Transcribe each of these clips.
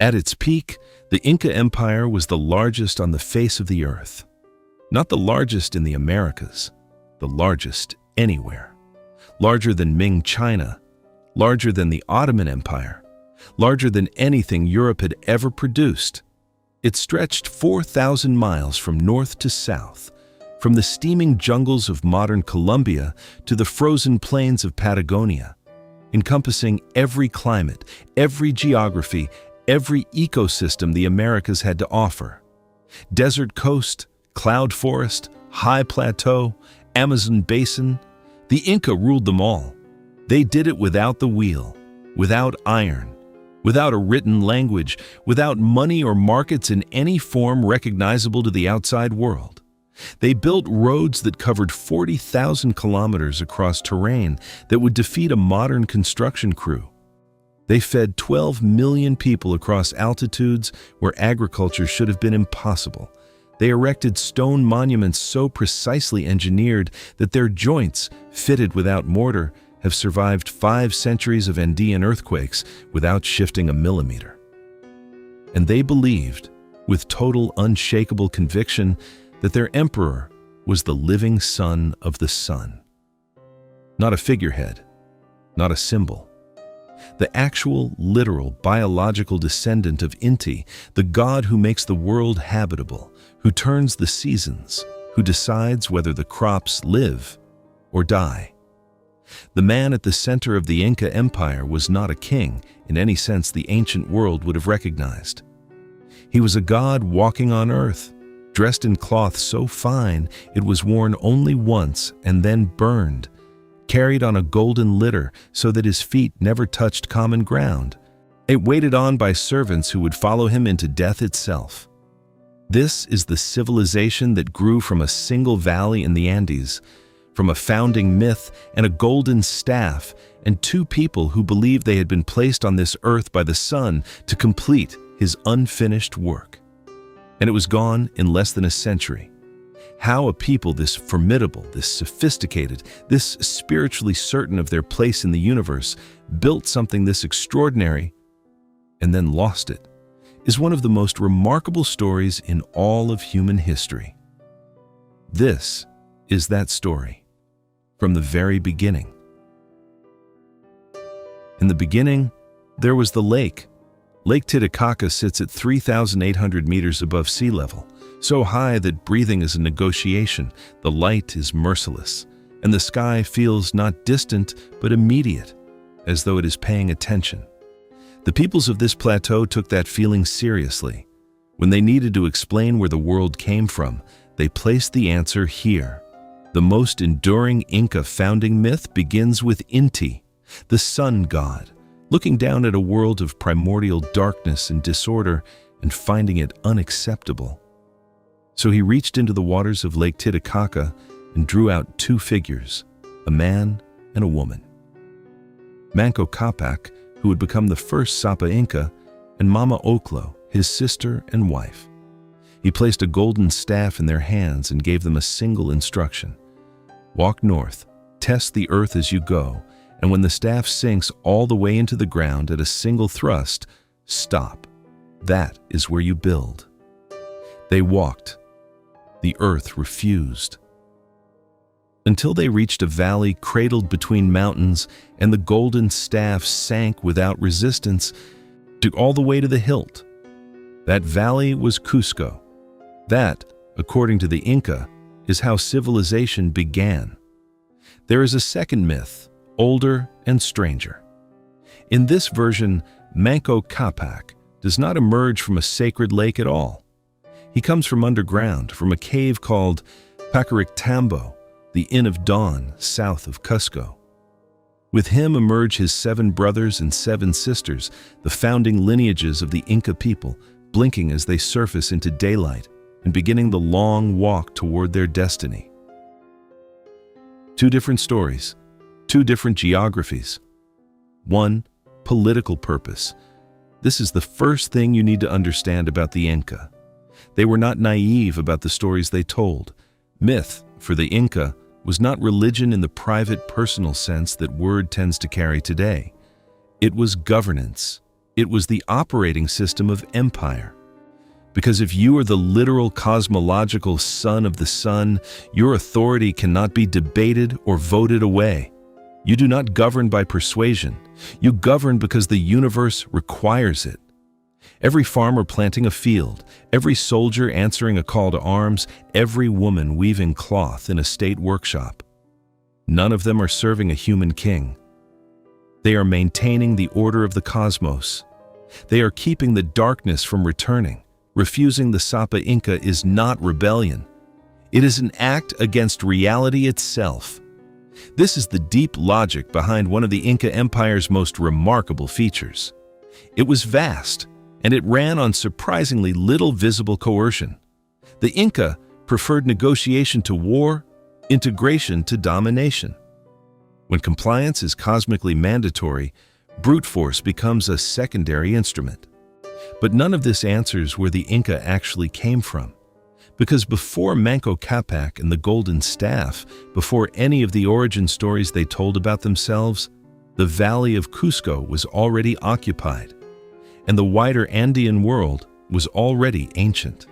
At its peak, the Inca Empire was the largest on the face of the earth. Not the largest in the Americas, the largest anywhere. Larger than Ming China, larger than the Ottoman Empire, larger than anything Europe had ever produced. It stretched 4,000 miles from north to south, from the steaming jungles of modern Colombia to the frozen plains of Patagonia, encompassing every climate, every geography, every ecosystem the Americas had to offer. Desert coast, cloud forest, high plateau, Amazon basin, the Inca ruled them all. They did it without the wheel, without iron, without a written language, without money or markets in any form recognizable to the outside world. They built roads that covered 40,000 kilometers across terrain that would defeat a modern construction crew. They fed 12 million people across altitudes where agriculture should have been impossible. They erected stone monuments so precisely engineered that their joints, fitted without mortar, have survived 5 centuries of Andean earthquakes without shifting a millimeter. And they believed, with total unshakable conviction, that their emperor was the living son of the sun. Not a figurehead, not a symbol. The actual, literal, biological descendant of Inti, the god who makes the world habitable, who turns the seasons, who decides whether the crops live or die. The man at the center of the Inca Empire was not a king in any sense the ancient world would have recognized. He was a god walking on earth, dressed in cloth so fine it was worn only once and then burned, carried on a golden litter so that his feet never touched common ground. It waited on by servants who would follow him into death itself. This is the civilization that grew from a single valley in the Andes, from a founding myth and a golden staff, and 2 people who believed they had been placed on this earth by the sun to complete his unfinished work. And it was gone in less than a century. How a people this formidable, this sophisticated, this spiritually certain of their place in the universe built something this extraordinary and then lost it is one of the most remarkable stories in all of human history. This is that story from the very beginning. In the beginning, there was the lake. Lake Titicaca sits at 3,800 meters above sea level, so high that breathing is a negotiation, the light is merciless, and the sky feels not distant but immediate, as though it is paying attention. The peoples of this plateau took that feeling seriously. When they needed to explain where the world came from, they placed the answer here. The most enduring Inca founding myth begins with Inti, the sun god, looking down at a world of primordial darkness and disorder and finding it unacceptable. So he reached into the waters of Lake Titicaca and drew out 2 figures, a man and a woman. Manco Cápac, who would become the first Sapa Inca, and Mama Oclo, his sister and wife. He placed a golden staff in their hands and gave them a single instruction. Walk north, test the earth as you go, and when the staff sinks all the way into the ground at a single thrust, stop. That is where you build. They walked. The earth refused. Until they reached a valley cradled between mountains, and the golden staff sank without resistance all the way to the hilt. That valley was Cusco. That, according to the Inca, is how civilization began. There is a second myth, older and stranger. In this version, Manco Cápac does not emerge from a sacred lake at all. He comes from underground, from a cave called Pachacuti, the Inn of Dawn, south of Cusco. With him emerge his 7 brothers and 7 sisters, the founding lineages of the Inca people, blinking as they surface into daylight and beginning the long walk toward their destiny. 2 different stories, 2 different geographies. 1, political purpose. This is the first thing you need to understand about the Inca. They were not naive about the stories they told. Myth, for the Inca, was not religion in the private, personal sense that word tends to carry today. It was governance, It was the operating system of empire. Because if you are the literal cosmological son of the sun, your authority cannot be debated or voted away. You do not govern by persuasion. You govern because the universe requires it. Every farmer planting a field, every soldier answering a call to arms, every woman weaving cloth in a state workshop. None of them are serving a human king. They are maintaining the order of the cosmos. They are keeping the darkness from returning. Refusing the Sapa Inca is not rebellion. It is an act against reality itself. This is the deep logic behind one of the Inca Empire's most remarkable features. It was vast, and it ran on surprisingly little visible coercion. The Inca preferred negotiation to war, integration to domination. When compliance is cosmically mandatory, brute force becomes a secondary instrument. But none of this answers where the Inca actually came from. Because before Manco Cápac and the Golden Staff, before any of the origin stories they told about themselves, the valley of Cusco was already occupied, and the wider Andean world was already ancient.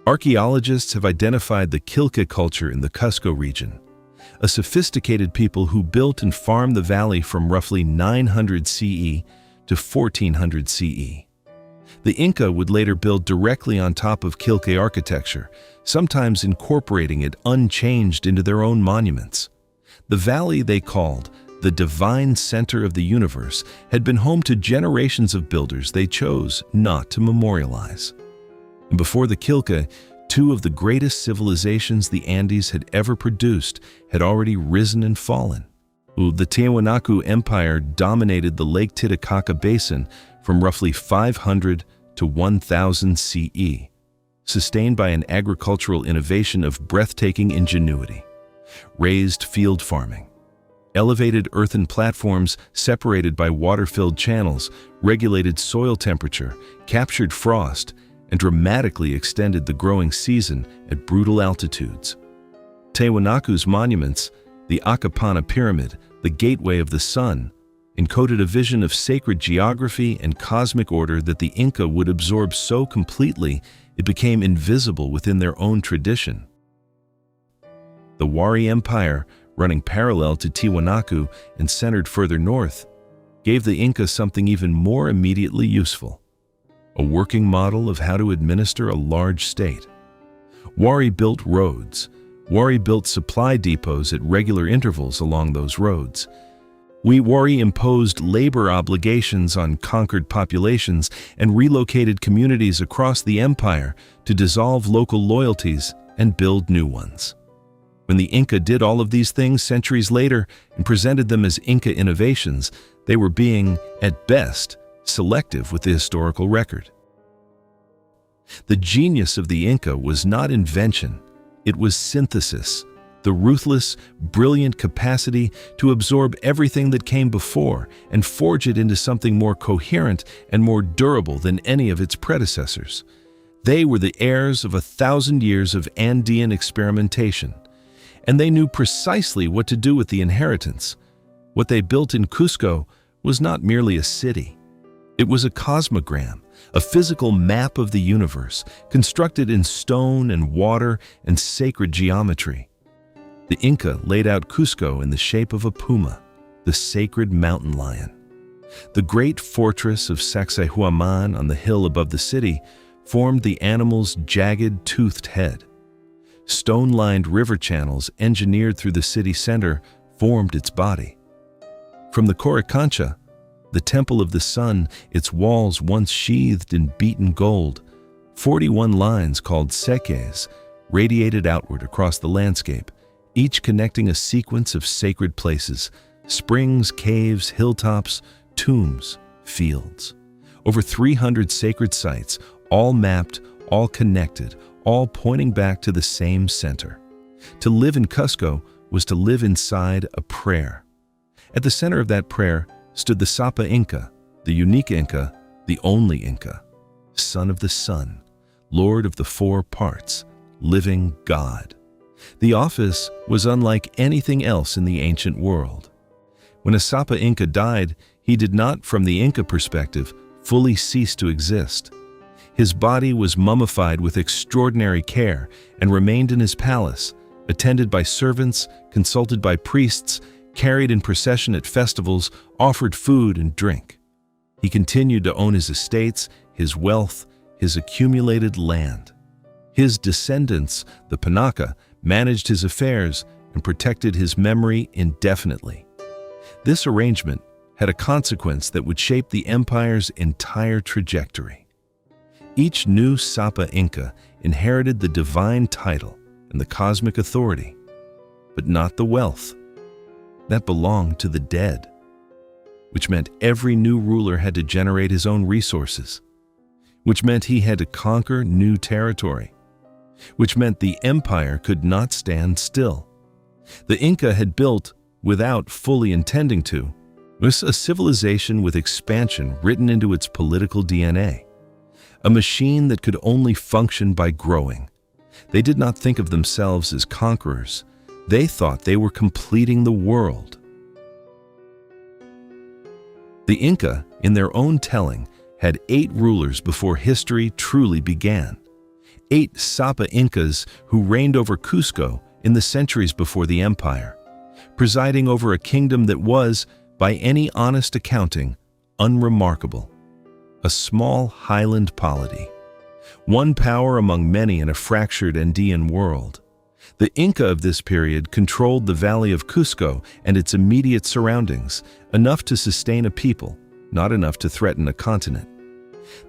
Archaeologists have identified the Quilca culture in the Cusco region, a sophisticated people who built and farmed the valley from roughly 900 CE to 1400 CE. The Inca would later build directly on top of Quilca architecture, sometimes incorporating it unchanged into their own monuments. The valley they called the divine center of the universe had been home to generations of builders they chose not to memorialize. And before the Quilca, two of the greatest civilizations the Andes had ever produced had already risen and fallen. The Tiwanaku Empire dominated the Lake Titicaca basin from roughly 500 to 1000 CE, sustained by an agricultural innovation of breathtaking ingenuity. Raised field farming, elevated earthen platforms separated by water-filled channels, regulated soil temperature, captured frost, and dramatically extended the growing season at brutal altitudes. Tiwanaku's monuments, the Acapana Pyramid, the Gateway of the Sun, encoded a vision of sacred geography and cosmic order that the Inca would absorb so completely it became invisible within their own tradition. The Wari Empire, running parallel to Tiwanaku and centered further north, gave the Inca something even more immediately useful: a working model of how to administer a large state. Wari built roads. Wari built supply depots at regular intervals along those roads. Wari imposed labor obligations on conquered populations and relocated communities across the empire to dissolve local loyalties and build new ones. When the Inca did all of these things centuries later and presented them as Inca innovations, they were being, at best, selective with the historical record. The genius of the Inca was not invention, it was synthesis. The ruthless, brilliant capacity to absorb everything that came before and forge it into something more coherent and more durable than any of its predecessors. They were the heirs of 1,000 years of Andean experimentation, and they knew precisely what to do with the inheritance. What they built in Cusco was not merely a city. It was a cosmogram, a physical map of the universe, constructed in stone and water and sacred geometry. The Inca laid out Cusco in the shape of a puma, the sacred mountain lion. The great fortress of Sacsayhuaman on the hill above the city formed the animal's jagged, toothed head. Stone-lined river channels engineered through the city center formed its body. From the Coricancha, the Temple of the Sun, its walls once sheathed in beaten gold, 41 lines called seques radiated outward across the landscape, each connecting a sequence of sacred places: springs, caves, hilltops, tombs, fields. Over 300 sacred sites, all mapped, all connected, all pointing back to the same center. To live in Cusco was to live inside a prayer. At the center of that prayer stood the Sapa Inca, the unique Inca, the only Inca, son of the sun, lord of the four parts, living God. The office was unlike anything else in the ancient world. When a Sapa Inca died, He did not, from the Inca perspective, fully cease to exist. His body was mummified with extraordinary care and remained in his palace, attended by servants, consulted by priests, carried in procession at festivals, offered food and drink. He continued to own his estates, his wealth, his accumulated land. His descendants, the Panaca, managed his affairs and protected his memory indefinitely. This arrangement had a consequence that would shape the empire's entire trajectory. Each new Sapa Inca inherited the divine title and the cosmic authority, but not the wealth. That belonged to the dead, which meant every new ruler had to generate his own resources, which meant he had to conquer new territory, which meant the empire could not stand still. The Inca had built, without fully intending to, was a civilization with expansion written into its political DNA, a machine that could only function by growing. They did not think of themselves as conquerors. They thought they were completing the world. The Inca, in their own telling, had 8 rulers before history truly began. 8 Sapa Incas who reigned over Cusco in the centuries before the empire, presiding over a kingdom that was, by any honest accounting, unremarkable. A small highland polity, one power among many in a fractured Andean world. The Inca of this period controlled the valley of Cusco and its immediate surroundings, enough to sustain a people, not enough to threaten a continent.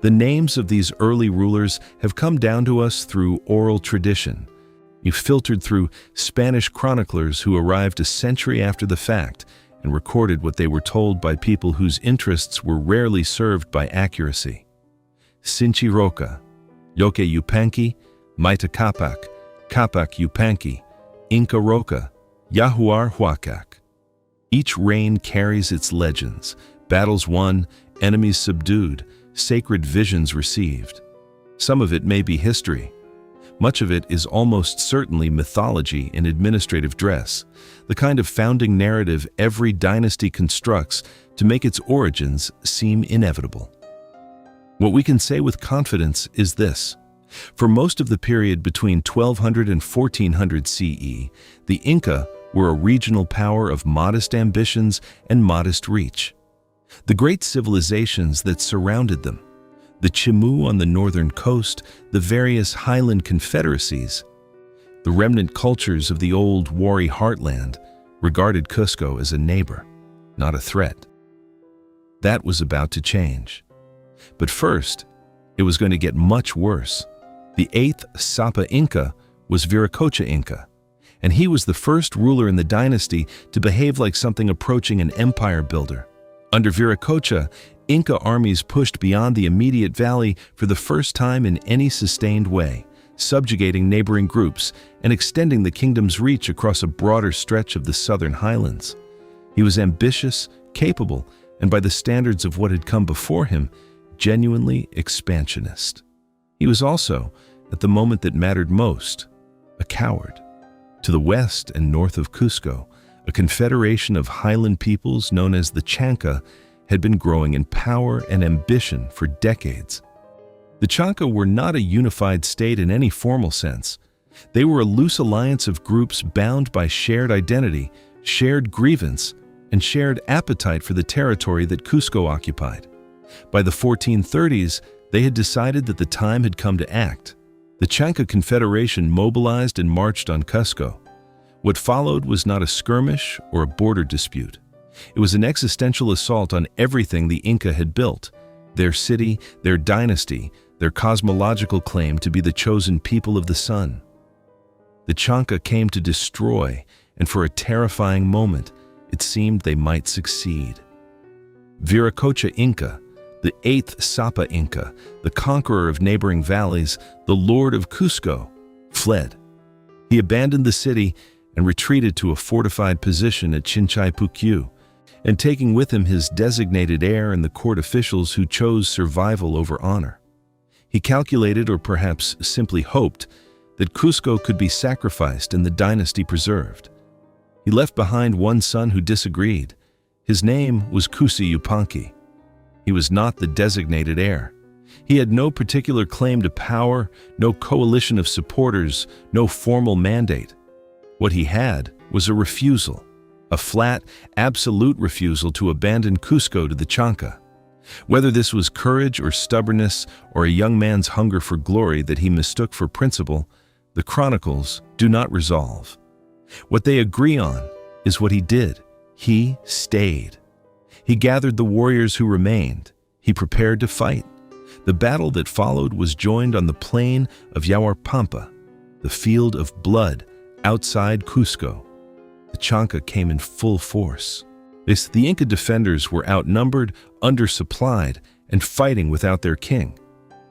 The names of these early rulers have come down to us through oral tradition. You've filtered through Spanish chroniclers who arrived a century after the fact and recorded what they were told by people whose interests were rarely served by accuracy. Sinchi Roca, Yoke Yupanqui, Maita Cápac, Cápac Yupanqui, Inca Roca, Yahuar Huacac. Each reign carries its legends, battles won, enemies subdued, sacred visions received. Some of it may be history. Much of it is almost certainly mythology in administrative dress, the kind of founding narrative every dynasty constructs to make its origins seem inevitable. What we can say with confidence is this. For most of the period between 1200 and 1400 CE, the Inca were a regional power of modest ambitions and modest reach. The great civilizations that surrounded them, the Chimu on the northern coast, the various highland confederacies, the remnant cultures of the old Wari heartland, regarded Cusco as a neighbor, not a threat. That was about to change. But first, it was going to get much worse. The 8th Sapa Inca was Viracocha Inca, and he was the first ruler in the dynasty to behave like something approaching an empire builder. Under Viracocha, Inca armies pushed beyond the immediate valley for the first time in any sustained way, subjugating neighboring groups and extending the kingdom's reach across a broader stretch of the southern highlands. He was ambitious, capable, and by the standards of what had come before him, genuinely expansionist. He was also, at the moment that mattered most, a coward. To the west and north of Cusco, a confederation of highland peoples known as the Chanca had been growing in power and ambition for decades. The Chanca were not a unified state in any formal sense. They were a loose alliance of groups bound by shared identity, shared grievance, and shared appetite for the territory that Cusco occupied. By the 1430s, they had decided that the time had come to act. The Chanca Confederation mobilized and marched on Cusco. What followed was not a skirmish or a border dispute. It was an existential assault on everything the Inca had built, their city, their dynasty, their cosmological claim to be the chosen people of the sun. The Chanca came to destroy, and for a terrifying moment, it seemed they might succeed. Viracocha Inca, the 8th Sapa Inca, the conqueror of neighboring valleys, the lord of Cusco, fled. He abandoned the city and retreated to a fortified position at Chinchaypucyu, and taking with him his designated heir and the court officials who chose survival over honor. He calculated, or perhaps simply hoped, that Cusco could be sacrificed and the dynasty preserved. He left behind one son who disagreed, His name was Yupanqui. He was not the designated heir. He had no particular claim to power, no coalition of supporters, no formal mandate. What he had was a refusal, a flat, absolute refusal to abandon Cusco to the Chanca. Whether this was courage or stubbornness or a young man's hunger for glory that he mistook for principle, the chronicles do not resolve. What they agree on is what he did. He stayed. He gathered the warriors who remained. He prepared to fight. The battle that followed was joined on the plain of Yahuarpampa, the field of blood outside Cusco. The Chanca came in full force. The Inca defenders were outnumbered, undersupplied, and fighting without their king.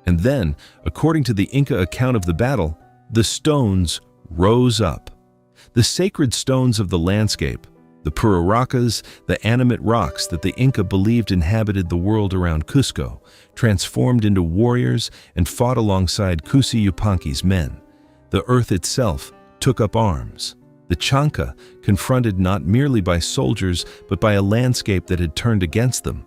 And then, according to the Inca account of the battle, the stones rose up. The sacred stones of the landscape, the pururacas, the animate rocks that the Inca believed inhabited the world around Cusco, transformed into warriors and fought alongside Yupanqui's men. The earth itself took up arms. The Chanca, confronted not merely by soldiers but by a landscape that had turned against them,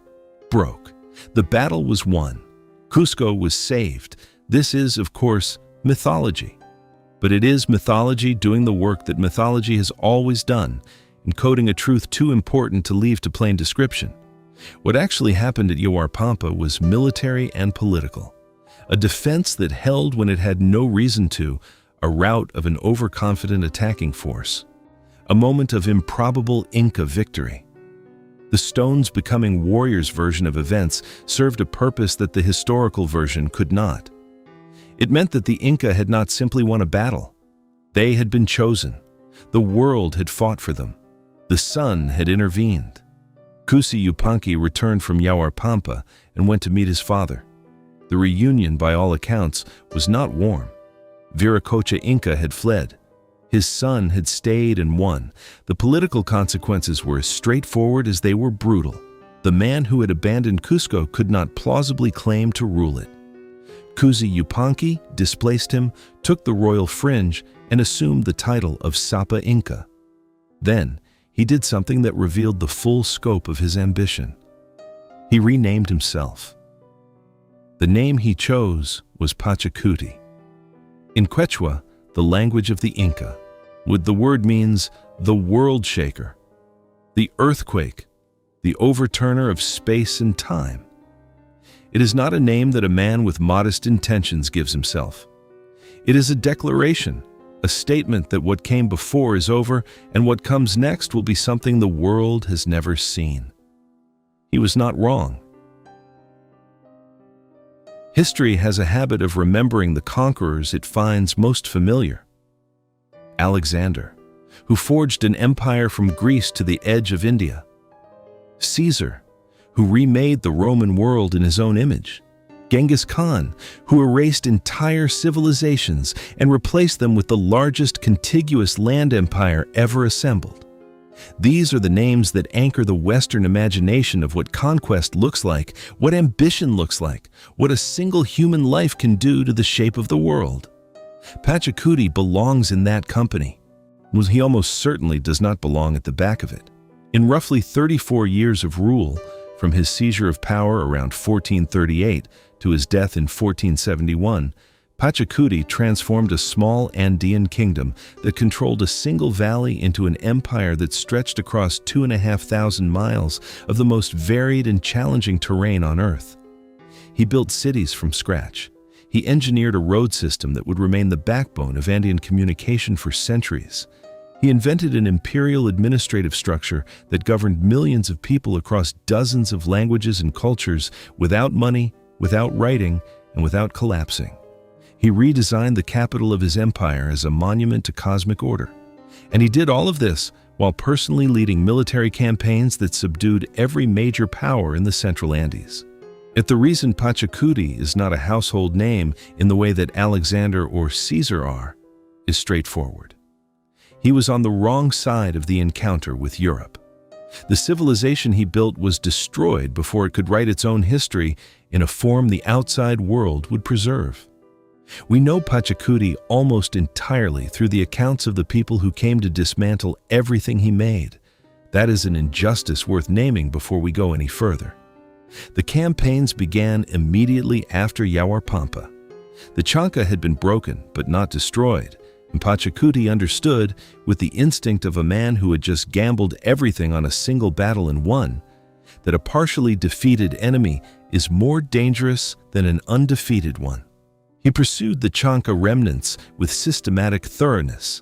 broke. The battle was won. Cusco was saved. This is, of course, mythology. But it is mythology doing the work that mythology has always done, encoding a truth too important to leave to plain description. What actually happened at Yahuarpampa was military and political. A defense that held when it had no reason to, a rout of an overconfident attacking force. A moment of improbable Inca victory. The stones becoming warriors' version of events served a purpose that the historical version could not. It meant that the Inca had not simply won a battle. They had been chosen. The world had fought for them. The sun had intervened. Yupanqui returned from Yahuarpampa and went to meet his father. The reunion, by all accounts, was not warm. Viracocha Inca had fled. His son had stayed and won. The political consequences were as straightforward as they were brutal. The man who had abandoned Cusco could not plausibly claim to rule it. Yupanqui displaced him, took the royal fringe, and assumed the title of Sapa Inca. Then, he did something that revealed the full scope of his ambition. He renamed himself. The name he chose was Pachacuti. In Quechua, the language of the Inca, the word means the world shaker, the earthquake, the overturner of space and time. It is not a name that a man with modest intentions gives himself. It is a declaration, a statement that what came before is over and what comes next will be something the world has never seen. He was not wrong. History has a habit of remembering the conquerors it finds most familiar. Alexander, who forged an empire from Greece to the edge of India. Caesar, who remade the Roman world in his own image. Genghis Khan, who erased entire civilizations and replaced them with the largest contiguous land empire ever assembled. These are the names that anchor the Western imagination of what conquest looks like, what ambition looks like, what a single human life can do to the shape of the world. Pachacuti belongs in that company. He almost certainly does not belong at the back of it. In roughly 34 years of rule, from his seizure of power around 1438 to his death in 1471, Pachacuti transformed a small Andean kingdom that controlled a single valley into an empire that stretched across 2,500 miles of the most varied and challenging terrain on Earth. He built cities from scratch. He engineered a road system that would remain the backbone of Andean communication for centuries. He invented an imperial administrative structure that governed millions of people across dozens of languages and cultures without money, without writing, and without collapsing. He redesigned the capital of his empire as a monument to cosmic order. And he did all of this while personally leading military campaigns that subdued every major power in the Central Andes. Yet the reason Pachacuti is not a household name in the way that Alexander or Caesar are is straightforward. He was on the wrong side of the encounter with Europe. The civilization he built was destroyed before it could write its own history in a form the outside world would preserve. We know Pachacuti almost entirely through the accounts of the people who came to dismantle everything he made. That is an injustice worth naming before we go any further. The campaigns began immediately after Yawarpampa. The Chanca had been broken but not destroyed, and Pachacuti understood, with the instinct of a man who had just gambled everything on a single battle and won, that a partially defeated enemy is more dangerous than an undefeated one. He pursued the Chanca remnants with systematic thoroughness,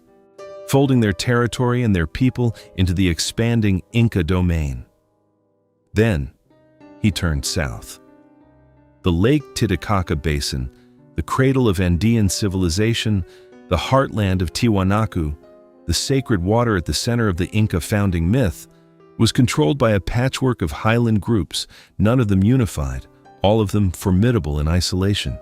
folding their territory and their people into the expanding Inca domain. Then, he turned south. The Lake Titicaca Basin, the cradle of Andean civilization, the heartland of Tiwanaku, the sacred water at the center of the Inca founding myth, was controlled by a patchwork of highland groups, none of them unified, all of them formidable in isolation.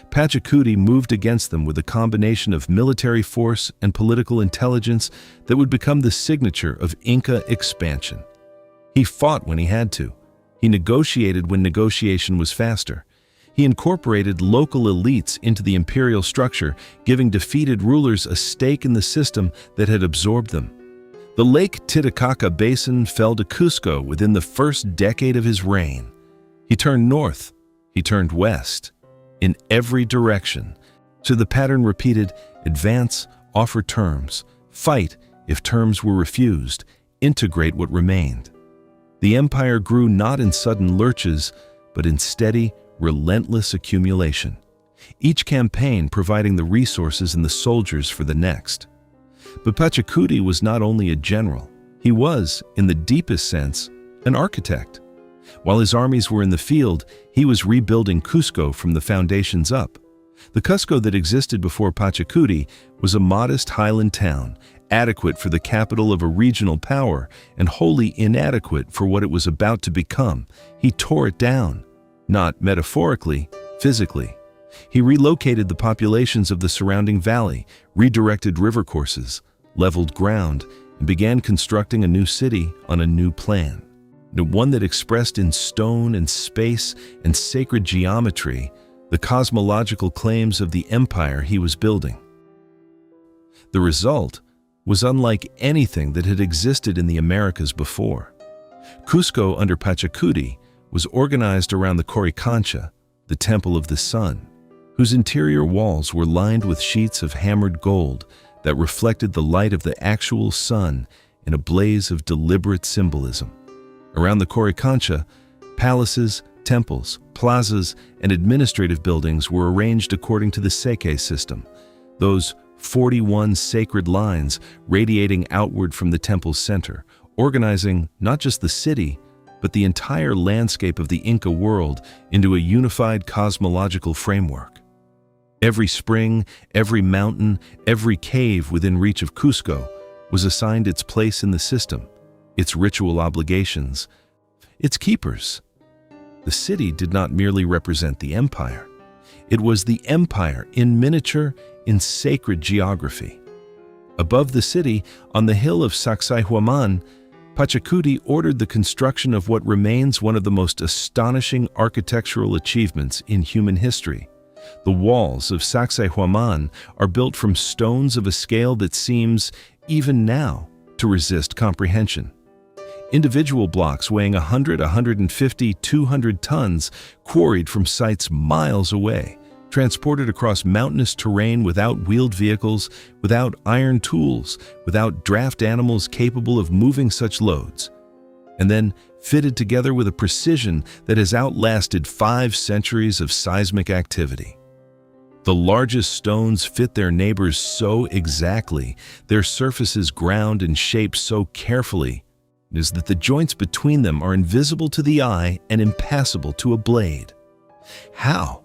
Pachacuti moved against them with a combination of military force and political intelligence that would become the signature of Inca expansion. He fought when he had to. He negotiated when negotiation was faster. He incorporated local elites into the imperial structure, giving defeated rulers a stake in the system that had absorbed them. The Lake Titicaca Basin fell to Cusco within the first decade of his reign. He turned north. He turned west. In every direction. So the pattern repeated: advance, offer terms, fight if terms were refused, integrate what remained. The empire grew not in sudden lurches, but in steady, relentless accumulation, each campaign providing the resources and the soldiers for the next. But Pachacuti was not only a general, he was, in the deepest sense, an architect. While his armies were in the field, he was rebuilding Cusco from the foundations up. The Cusco that existed before Pachacuti was a modest highland town, adequate for the capital of a regional power and wholly inadequate for what it was about to become. He tore it down. Not metaphorically, physically. He relocated the populations of the surrounding valley, redirected river courses, leveled ground, and began constructing a new city on a new plan. One that expressed in stone and space and sacred geometry the cosmological claims of the empire he was building. The result was unlike anything that had existed in the Americas before. Cusco under Pachacuti was organized around the Coricancha, the Temple of the Sun, whose interior walls were lined with sheets of hammered gold that reflected the light of the actual sun in a blaze of deliberate symbolism. Around the Coricancha, palaces, temples, plazas, and administrative buildings were arranged according to the Seke system, those 41 sacred lines radiating outward from the temple's center, organizing not just the city, but the entire landscape of the Inca world into a unified cosmological framework. Every spring, every mountain, every cave within reach of Cusco was assigned its place in the system, its ritual obligations, its keepers. The city did not merely represent the empire. It was the empire in miniature, in sacred geography. Above the city, on the hill of Sacsayhuaman, Pachacuti ordered the construction of what remains one of the most astonishing architectural achievements in human history. The walls of Sacsayhuaman are built from stones of a scale that seems, even now, to resist comprehension. Individual blocks weighing 100, 150, 200 tons, quarried from sites miles away, transported across mountainous terrain without wheeled vehicles, without iron tools, without draft animals capable of moving such loads, and then fitted together with a precision that has outlasted 5 centuries of seismic activity. The largest stones fit their neighbors so exactly, their surfaces ground and shaped so carefully, is that the joints between them are invisible to the eye and impassable to a blade. How?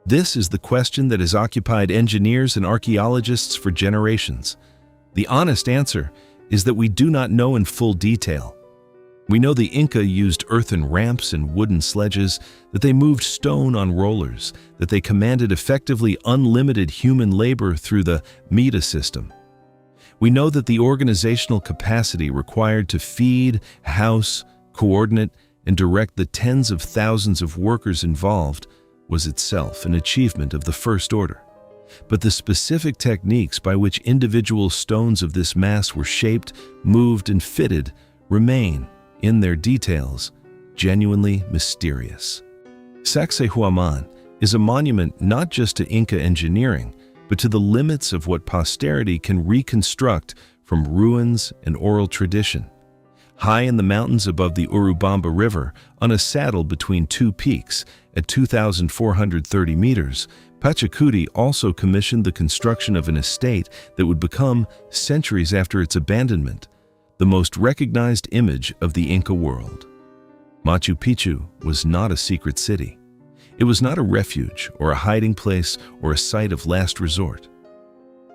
This is the question that has occupied engineers and archaeologists for generations. The honest answer is that we do not know in full detail. We know the Inca used earthen ramps and wooden sledges, that they moved stone on rollers, that they commanded effectively unlimited human labor through the Mita system. We know that the organizational capacity required to feed, house, coordinate, and direct the tens of thousands of workers involved was itself an achievement of the first order. But the specific techniques by which individual stones of this mass were shaped, moved, and fitted remain, in their details, genuinely mysterious. Sacsayhuaman is a monument not just to Inca engineering, but to the limits of what posterity can reconstruct from ruins and oral tradition. High in the mountains above the Urubamba River, on a saddle between two peaks at 2,430 meters, Pachacuti also commissioned the construction of an estate that would become, centuries after its abandonment, the most recognized image of the Inca world. Machu Picchu was not a secret city. It was not a refuge or a hiding place or a site of last resort.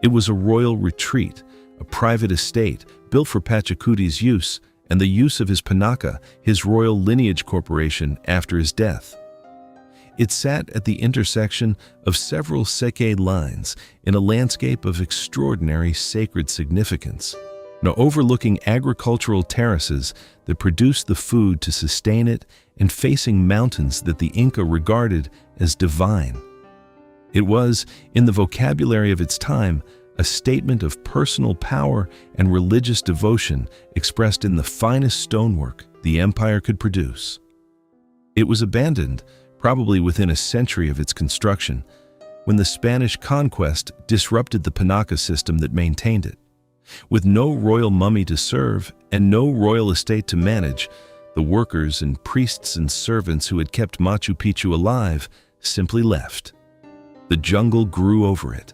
It was a royal retreat, a private estate built for Pachacuti's use and the use of his Panaca, his royal lineage corporation, after his death. It sat at the intersection of several Seke lines in a landscape of extraordinary sacred significance, now overlooking agricultural terraces that produced the food to sustain it and facing mountains that the Inca regarded as divine. It was, in the vocabulary of its time, a statement of personal power and religious devotion expressed in the finest stonework the empire could produce. It was abandoned, probably within a century of its construction, when the Spanish conquest disrupted the Panaca system that maintained it. With no royal mummy to serve and no royal estate to manage, the workers and priests and servants who had kept Machu Picchu alive simply left. The jungle grew over it.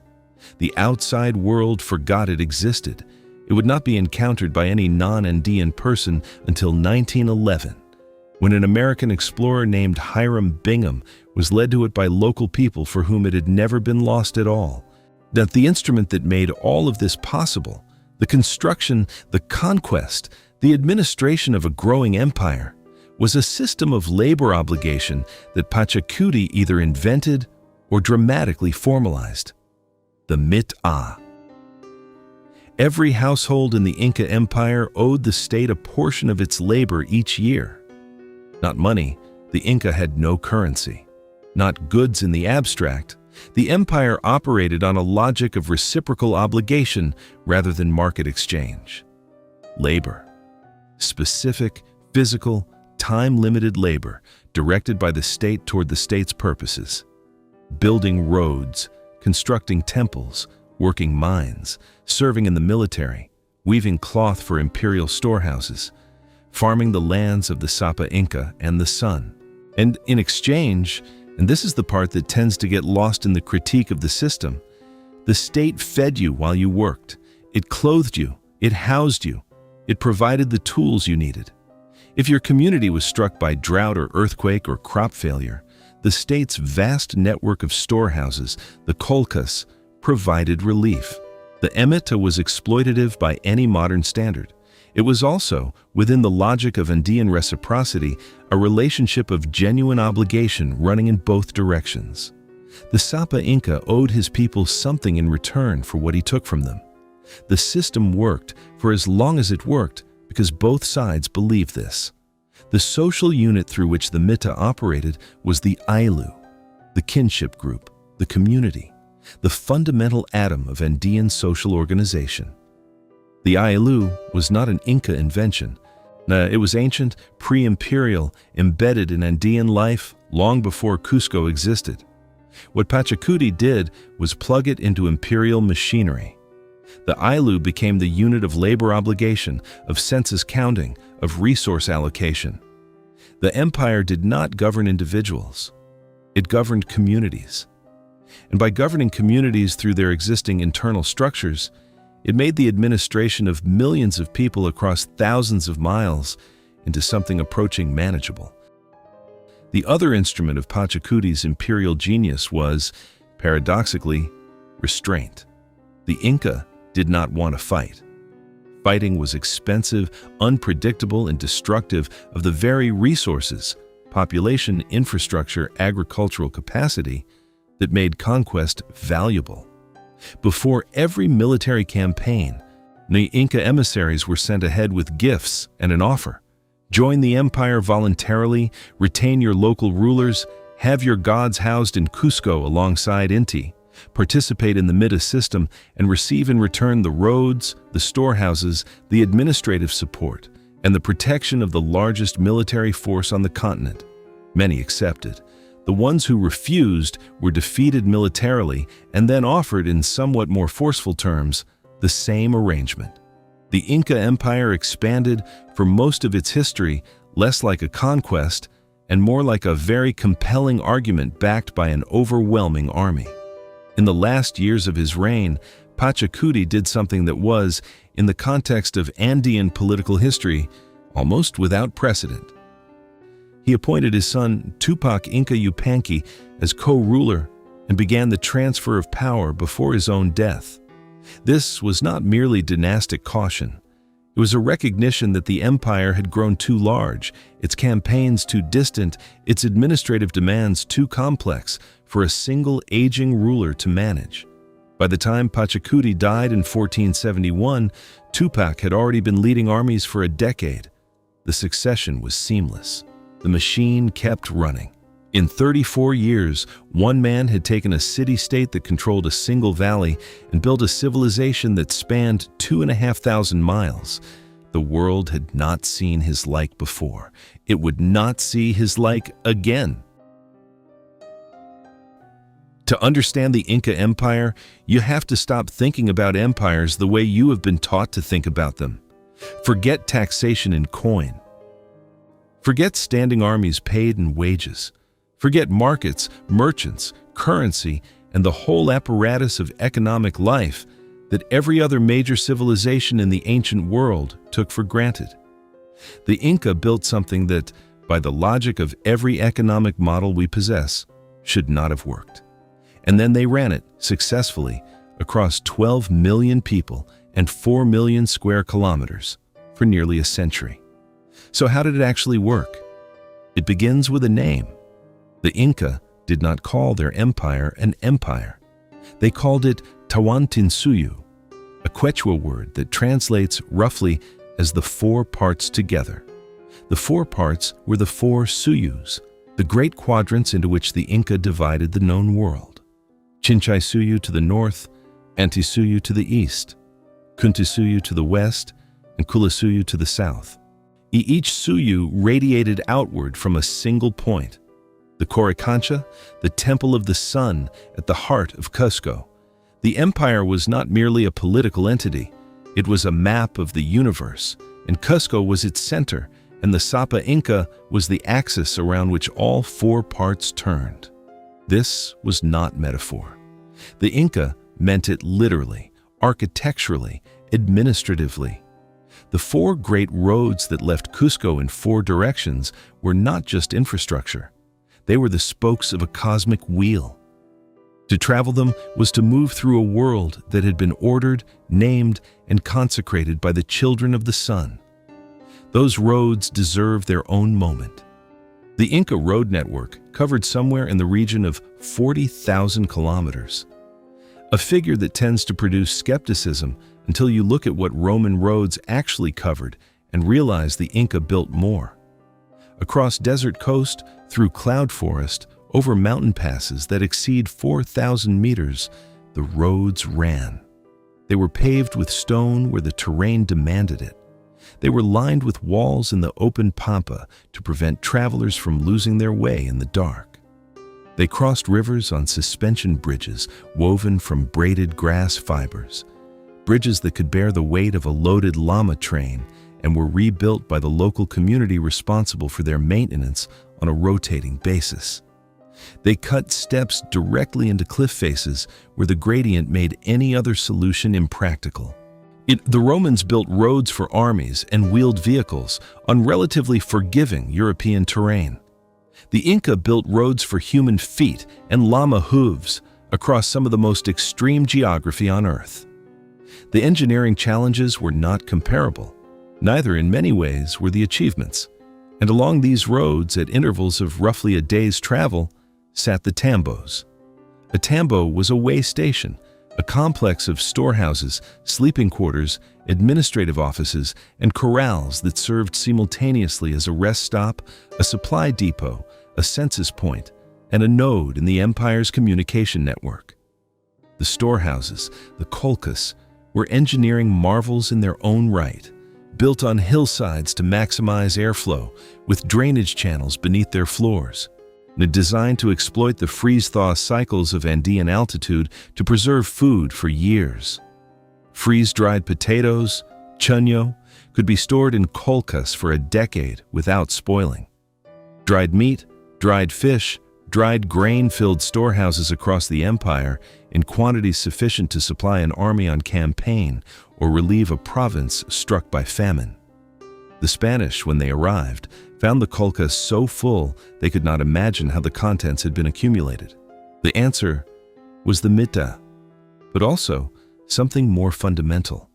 The outside world forgot it existed. It would not be encountered by any non-Andean person until 1911, when an American explorer named Hiram Bingham was led to it by local people for whom it had never been lost at all. That the instrument that made all of this possible, the construction, the conquest, the administration of a growing empire, was a system of labor obligation that Pachacuti either invented or dramatically formalized. The Mit-A. Every household in the Inca Empire owed the state a portion of its labor each year. Not money, the Inca had no currency. Not goods in the abstract, the empire operated on a logic of reciprocal obligation rather than market exchange. Labor. Specific, physical, time-limited labor directed by the state toward the state's purposes. Building roads, constructing temples, working mines, serving in the military, weaving cloth for imperial storehouses, farming the lands of the Sapa Inca and the sun. And in exchange, and this is the part that tends to get lost in the critique of the system, the state fed you while you worked. It clothed you, it housed you, it provided the tools you needed. If your community was struck by drought or earthquake or crop failure, the state's vast network of storehouses, the kolkas, provided relief. The emeta was exploitative by any modern standard. It was also, within the logic of Andean reciprocity, a relationship of genuine obligation running in both directions. The Sapa Inca owed his people something in return for what he took from them. The system worked for as long as it worked because both sides believed this. The social unit through which the Mita operated was the Ailu, the kinship group, the community, the fundamental atom of Andean social organization. The Ailu was not an Inca invention. It was ancient, pre-imperial, embedded in Andean life long before Cusco existed. What Pachacuti did was plug it into imperial machinery. The Ailu became the unit of labor obligation, of census counting, of resource allocation. The empire did not govern individuals. It governed communities. And by governing communities through their existing internal structures, it made the administration of millions of people across thousands of miles into something approaching manageable. The other instrument of Pachacuti's imperial genius was, paradoxically, restraint. The Inca did not want to fight. Fighting was expensive, unpredictable, and destructive of the very resources, population, infrastructure, agricultural capacity that made conquest valuable. Before every military campaign, Neo-Inca emissaries were sent ahead with gifts and an offer. Join the empire voluntarily, retain your local rulers, have your gods housed in Cusco alongside Inti, participate in the Mita system, and receive in return the roads, the storehouses, the administrative support, and the protection of the largest military force on the continent. Many accepted. The ones who refused were defeated militarily and then offered, in somewhat more forceful terms, the same arrangement. The Inca Empire expanded for most of its history less like a conquest and more like a very compelling argument backed by an overwhelming army. In the last years of his reign, Pachacuti did something that was, in the context of Andean political history, almost without precedent. He appointed his son Túpac Inca Yupanqui as co-ruler and began the transfer of power before his own death. This was not merely dynastic caution. It was a recognition that the empire had grown too large, its campaigns too distant, its administrative demands too complex for a single aging ruler to manage. By the time Pachacuti died in 1471, Túpac had already been leading armies for a decade. The succession was seamless. The machine kept running. In 34 years, one man had taken a city-state that controlled a single valley and built a civilization that spanned 2,500 miles. The world had not seen his like before. It would not see his like again. To understand the Inca Empire, you have to stop thinking about empires the way you have been taught to think about them. Forget taxation in coin. Forget standing armies paid in wages. Forget markets, merchants, currency, and the whole apparatus of economic life that every other major civilization in the ancient world took for granted. The Inca built something that, by the logic of every economic model we possess, should not have worked. And then they ran it successfully across 12 million people and 4 million square kilometers for nearly a century. So how did it actually work? It begins with a name. The Inca did not call their empire an empire. They called it Tawantinsuyu, a Quechua word that translates roughly as the four parts together. The four parts were the four suyus, the great quadrants into which the Inca divided the known world. Chinchaysuyu to the north, Antisuyu to the east, Kuntisuyu to the west, and Kulasuyu to the south. Each suyu radiated outward from a single point. The Coricancha, the temple of the sun at the heart of Cusco. The empire was not merely a political entity, it was a map of the universe, and Cusco was its center, and the Sapa Inca was the axis around which all four parts turned. This was not metaphor. The Inca meant it literally, architecturally, administratively. The four great roads that left Cusco in four directions were not just infrastructure. They were the spokes of a cosmic wheel. To travel them was to move through a world that had been ordered, named, and consecrated by the children of the sun. Those roads deserve their own moment. The Inca road network covered somewhere in the region of 40,000 kilometers, a figure that tends to produce skepticism until you look at what Roman roads actually covered and realize the Inca built more. Across desert coast, through cloud forest, over mountain passes that exceed 4,000 meters, the roads ran. They were paved with stone where the terrain demanded it. They were lined with walls in the open pampa to prevent travelers from losing their way in the dark. They crossed rivers on suspension bridges woven from braided grass fibers, bridges that could bear the weight of a loaded llama train and were rebuilt by the local community responsible for their maintenance on a rotating basis. They cut steps directly into cliff faces where the gradient made any other solution impractical. The Romans built roads for armies and wheeled vehicles on relatively forgiving European terrain. The Inca built roads for human feet and llama hooves across some of the most extreme geography on Earth. The engineering challenges were not comparable. Neither in many ways were the achievements. And along these roads, at intervals of roughly a day's travel, sat the tambos. A tambo was a way station, a complex of storehouses, sleeping quarters, administrative offices, and corrals that served simultaneously as a rest stop, a supply depot, a census point, and a node in the empire's communication network. The storehouses, the kolkas, were engineering marvels in their own right, built on hillsides to maximize airflow, with drainage channels beneath their floors, and designed to exploit the freeze-thaw cycles of Andean altitude to preserve food for years. Freeze-dried potatoes, chuño, could be stored in colcas for a decade without spoiling. Dried meat, dried fish, dried grain filled storehouses across the empire in quantities sufficient to supply an army on campaign or relieve a province struck by famine. The Spanish, when they arrived, found the colcas so full they could not imagine how the contents had been accumulated. The answer was the mita, but also something more fundamental.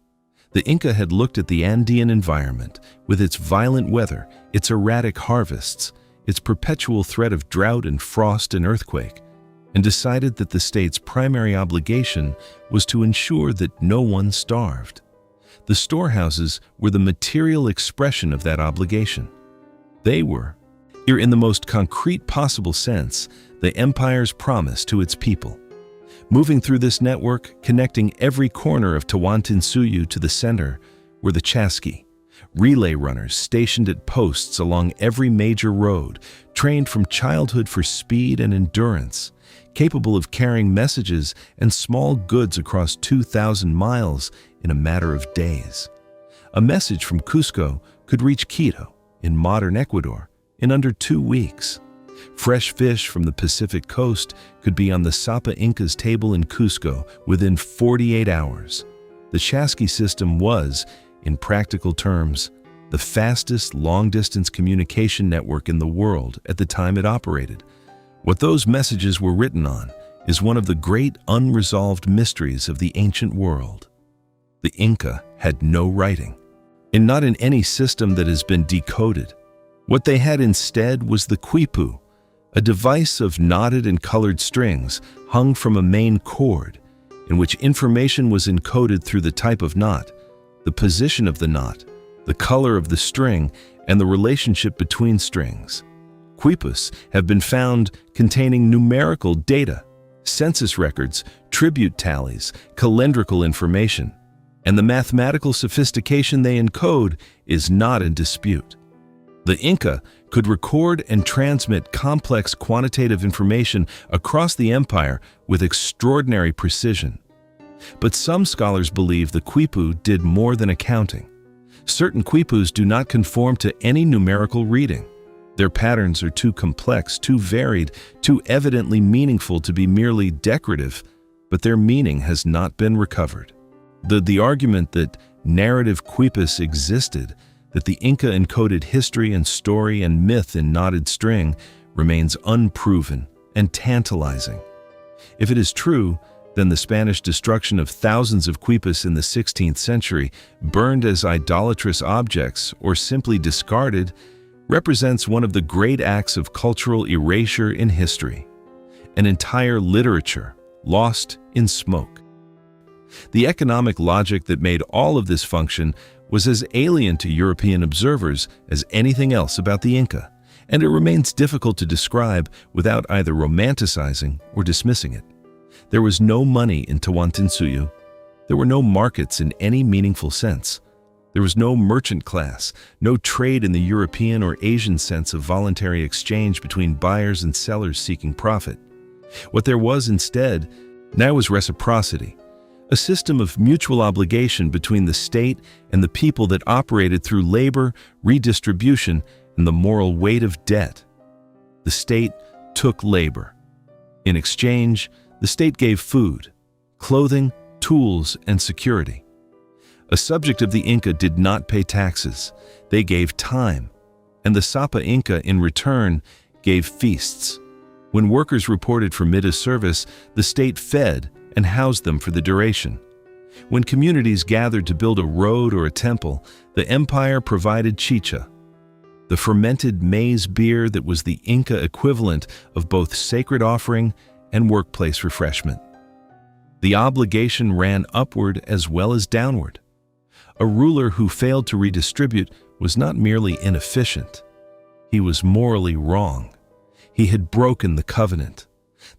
The Inca had looked at the Andean environment with its violent weather, its erratic harvests, its perpetual threat of drought and frost and earthquake, and decided that the state's primary obligation was to ensure that no one starved. The storehouses were the material expression of that obligation. They were, here in the most concrete possible sense, the empire's promise to its people. Moving through this network, connecting every corner of Tawantinsuyu to the center, were the chasqui, relay runners stationed at posts along every major road, trained from childhood for speed and endurance, capable of carrying messages and small goods across 2,000 miles in a matter of days. A message from Cusco could reach Quito, in modern Ecuador, in under 2 weeks. Fresh fish from the Pacific coast could be on the Sapa Inca's table in Cusco within 48 hours. The chasqui system was, in practical terms, the fastest long-distance communication network in the world at the time it operated. What those messages were written on is one of the great unresolved mysteries of the ancient world. The Inca had no writing, and not in any system that has been decoded. What they had instead was the quipu, a device of knotted and colored strings hung from a main cord, in which information was encoded through the type of knot, the position of the knot, the color of the string, and the relationship between strings. Quipus have been found containing numerical data, census records, tribute tallies, calendrical information, and the mathematical sophistication they encode is not in dispute. The Inca could record and transmit complex quantitative information across the empire with extraordinary precision. But some scholars believe the quipu did more than accounting. Certain quipus do not conform to any numerical reading. Their patterns are too complex, too varied, too evidently meaningful to be merely decorative, but their meaning has not been recovered. The argument that narrative quipus existed, that the Inca encoded history and story and myth in knotted string, remains unproven and tantalizing. If it is true, then the Spanish destruction of thousands of quipus in the 16th century, burned as idolatrous objects or simply discarded, represents one of the great acts of cultural erasure in history. An entire literature lost in smoke. The economic logic that made all of this function was as alien to European observers as anything else about the Inca, and it remains difficult to describe without either romanticizing or dismissing it. There was no money in Tawantinsuyu. There were no markets in any meaningful sense. There was no merchant class, no trade in the European or Asian sense of voluntary exchange between buyers and sellers seeking profit. What there was instead now was reciprocity, a system of mutual obligation between the state and the people that operated through labor, redistribution, and the moral weight of debt. The state took labor. In exchange, the state gave food, clothing, tools, and security. A subject of the Inca did not pay taxes. They gave time, and the Sapa Inca, in return, gave feasts. When workers reported for mita service, the state fed and housed them for the duration. When communities gathered to build a road or a temple, the empire provided chicha, the fermented maize beer that was the Inca equivalent of both sacred offering and workplace refreshment. The obligation ran upward as well as downward. A ruler who failed to redistribute was not merely inefficient. He was morally wrong. He had broken the covenant.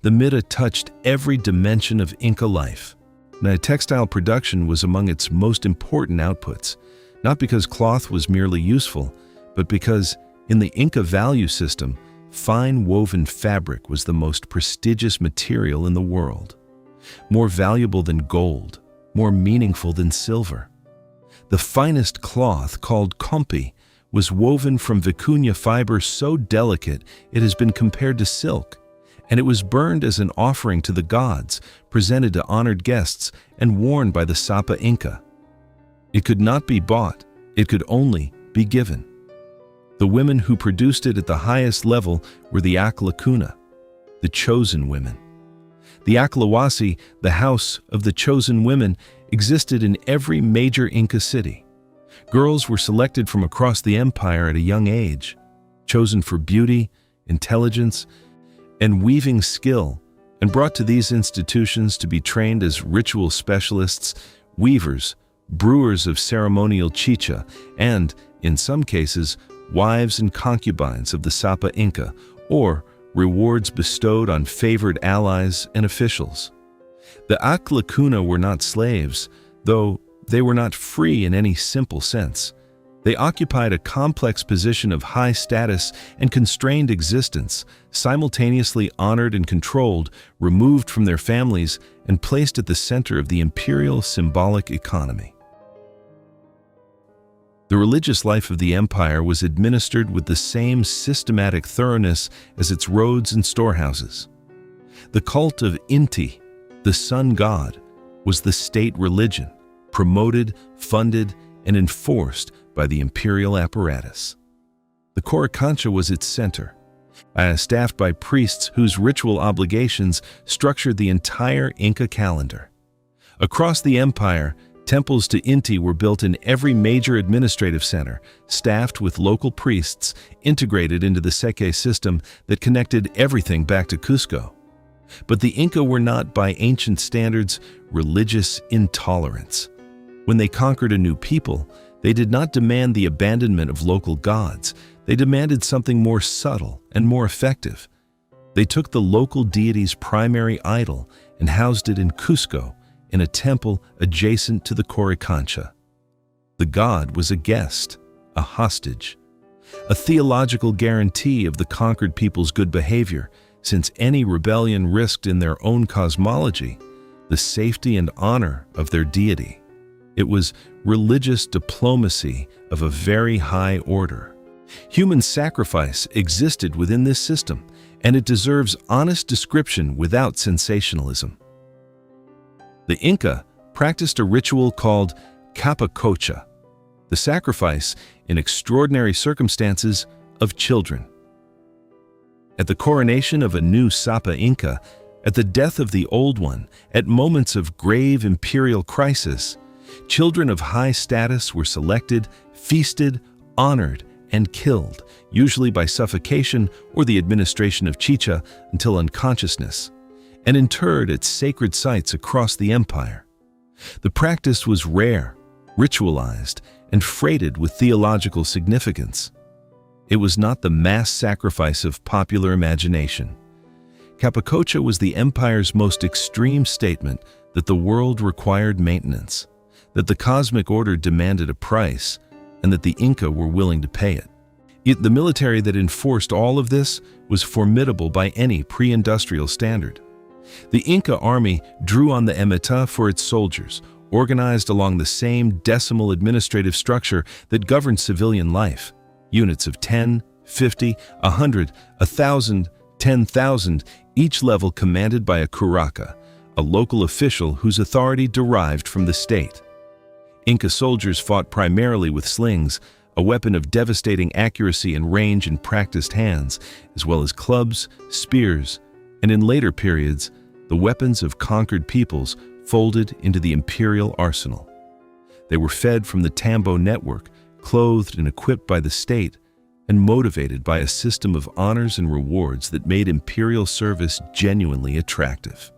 The mita touched every dimension of Inca life. Now, textile production was among its most important outputs. not because cloth was merely useful, but because, in the Inca value system, fine woven fabric was the most prestigious material in the world, more valuable than gold, more meaningful than silver. The finest cloth, called compi, was woven from vicuña fiber so delicate it has been compared to silk, and it was burned as an offering to the gods, presented to honored guests, and worn by the Sapa Inca. It could not be bought, it could only be given. The women who produced it at the highest level were the Aklakuna, the chosen women. The Aklawasi, the house of the chosen women, existed in every major Inca city. Girls were selected from across the empire at a young age, chosen for beauty, intelligence, and weaving skill, and brought to these institutions to be trained as ritual specialists, weavers, brewers of ceremonial chicha, and, in some cases, wives and concubines of the Sapa Inca, or rewards bestowed on favored allies and officials. The Aklakuna were not slaves, though they were not free in any simple sense. They occupied a complex position of high status and constrained existence, simultaneously honored and controlled, removed from their families, and placed at the center of the imperial symbolic economy. The religious life of the empire was administered with the same systematic thoroughness as its roads and storehouses. The cult of Inti, the sun god, was the state religion, promoted, funded, and enforced by the imperial apparatus. The Coricancha was its center, staffed by priests whose ritual obligations structured the entire Inca calendar. Across the empire, temples to Inti were built in every major administrative center, staffed with local priests integrated into the Seke system that connected everything back to Cusco. But the Inca were not, by ancient standards, religious intolerants. When they conquered a new people, they did not demand the abandonment of local gods. They demanded something more subtle and more effective. They took the local deity's primary idol and housed it in Cusco, in a temple adjacent to the Coricancha. The god was a guest, a hostage, a theological guarantee of the conquered people's good behavior, since any rebellion risked in their own cosmology the safety and honor of their deity. It was religious diplomacy of a very high order. Human sacrifice existed within this system, and it deserves honest description without sensationalism. The Inca practiced a ritual called Capacocha, the sacrifice, in extraordinary circumstances, of children. At the coronation of a new Sapa Inca, at the death of the old one, at moments of grave imperial crisis, children of high status were selected, feasted, honored, and killed, usually by suffocation or the administration of chicha until unconsciousness, and interred at sacred sites across the empire. The practice was rare, ritualized, and freighted with theological significance. It was not the mass sacrifice of popular imagination. Capacocha was the empire's most extreme statement that the world required maintenance, that the cosmic order demanded a price, and that the Inca were willing to pay it. Yet the military that enforced all of this was formidable by any pre-industrial standard. The Inca army drew on the Emeta for its soldiers, organized along the same decimal administrative structure that governed civilian life. Units of 10, 50, 100, 1,000, 10,000, each level commanded by a curaca, a local official whose authority derived from the state. Inca soldiers fought primarily with slings, a weapon of devastating accuracy and range in practiced hands, as well as clubs, spears, and in later periods, the weapons of conquered peoples folded into the imperial arsenal. They were fed from the Tambo network, clothed and equipped by the state, and motivated by a system of honors and rewards that made imperial service genuinely attractive.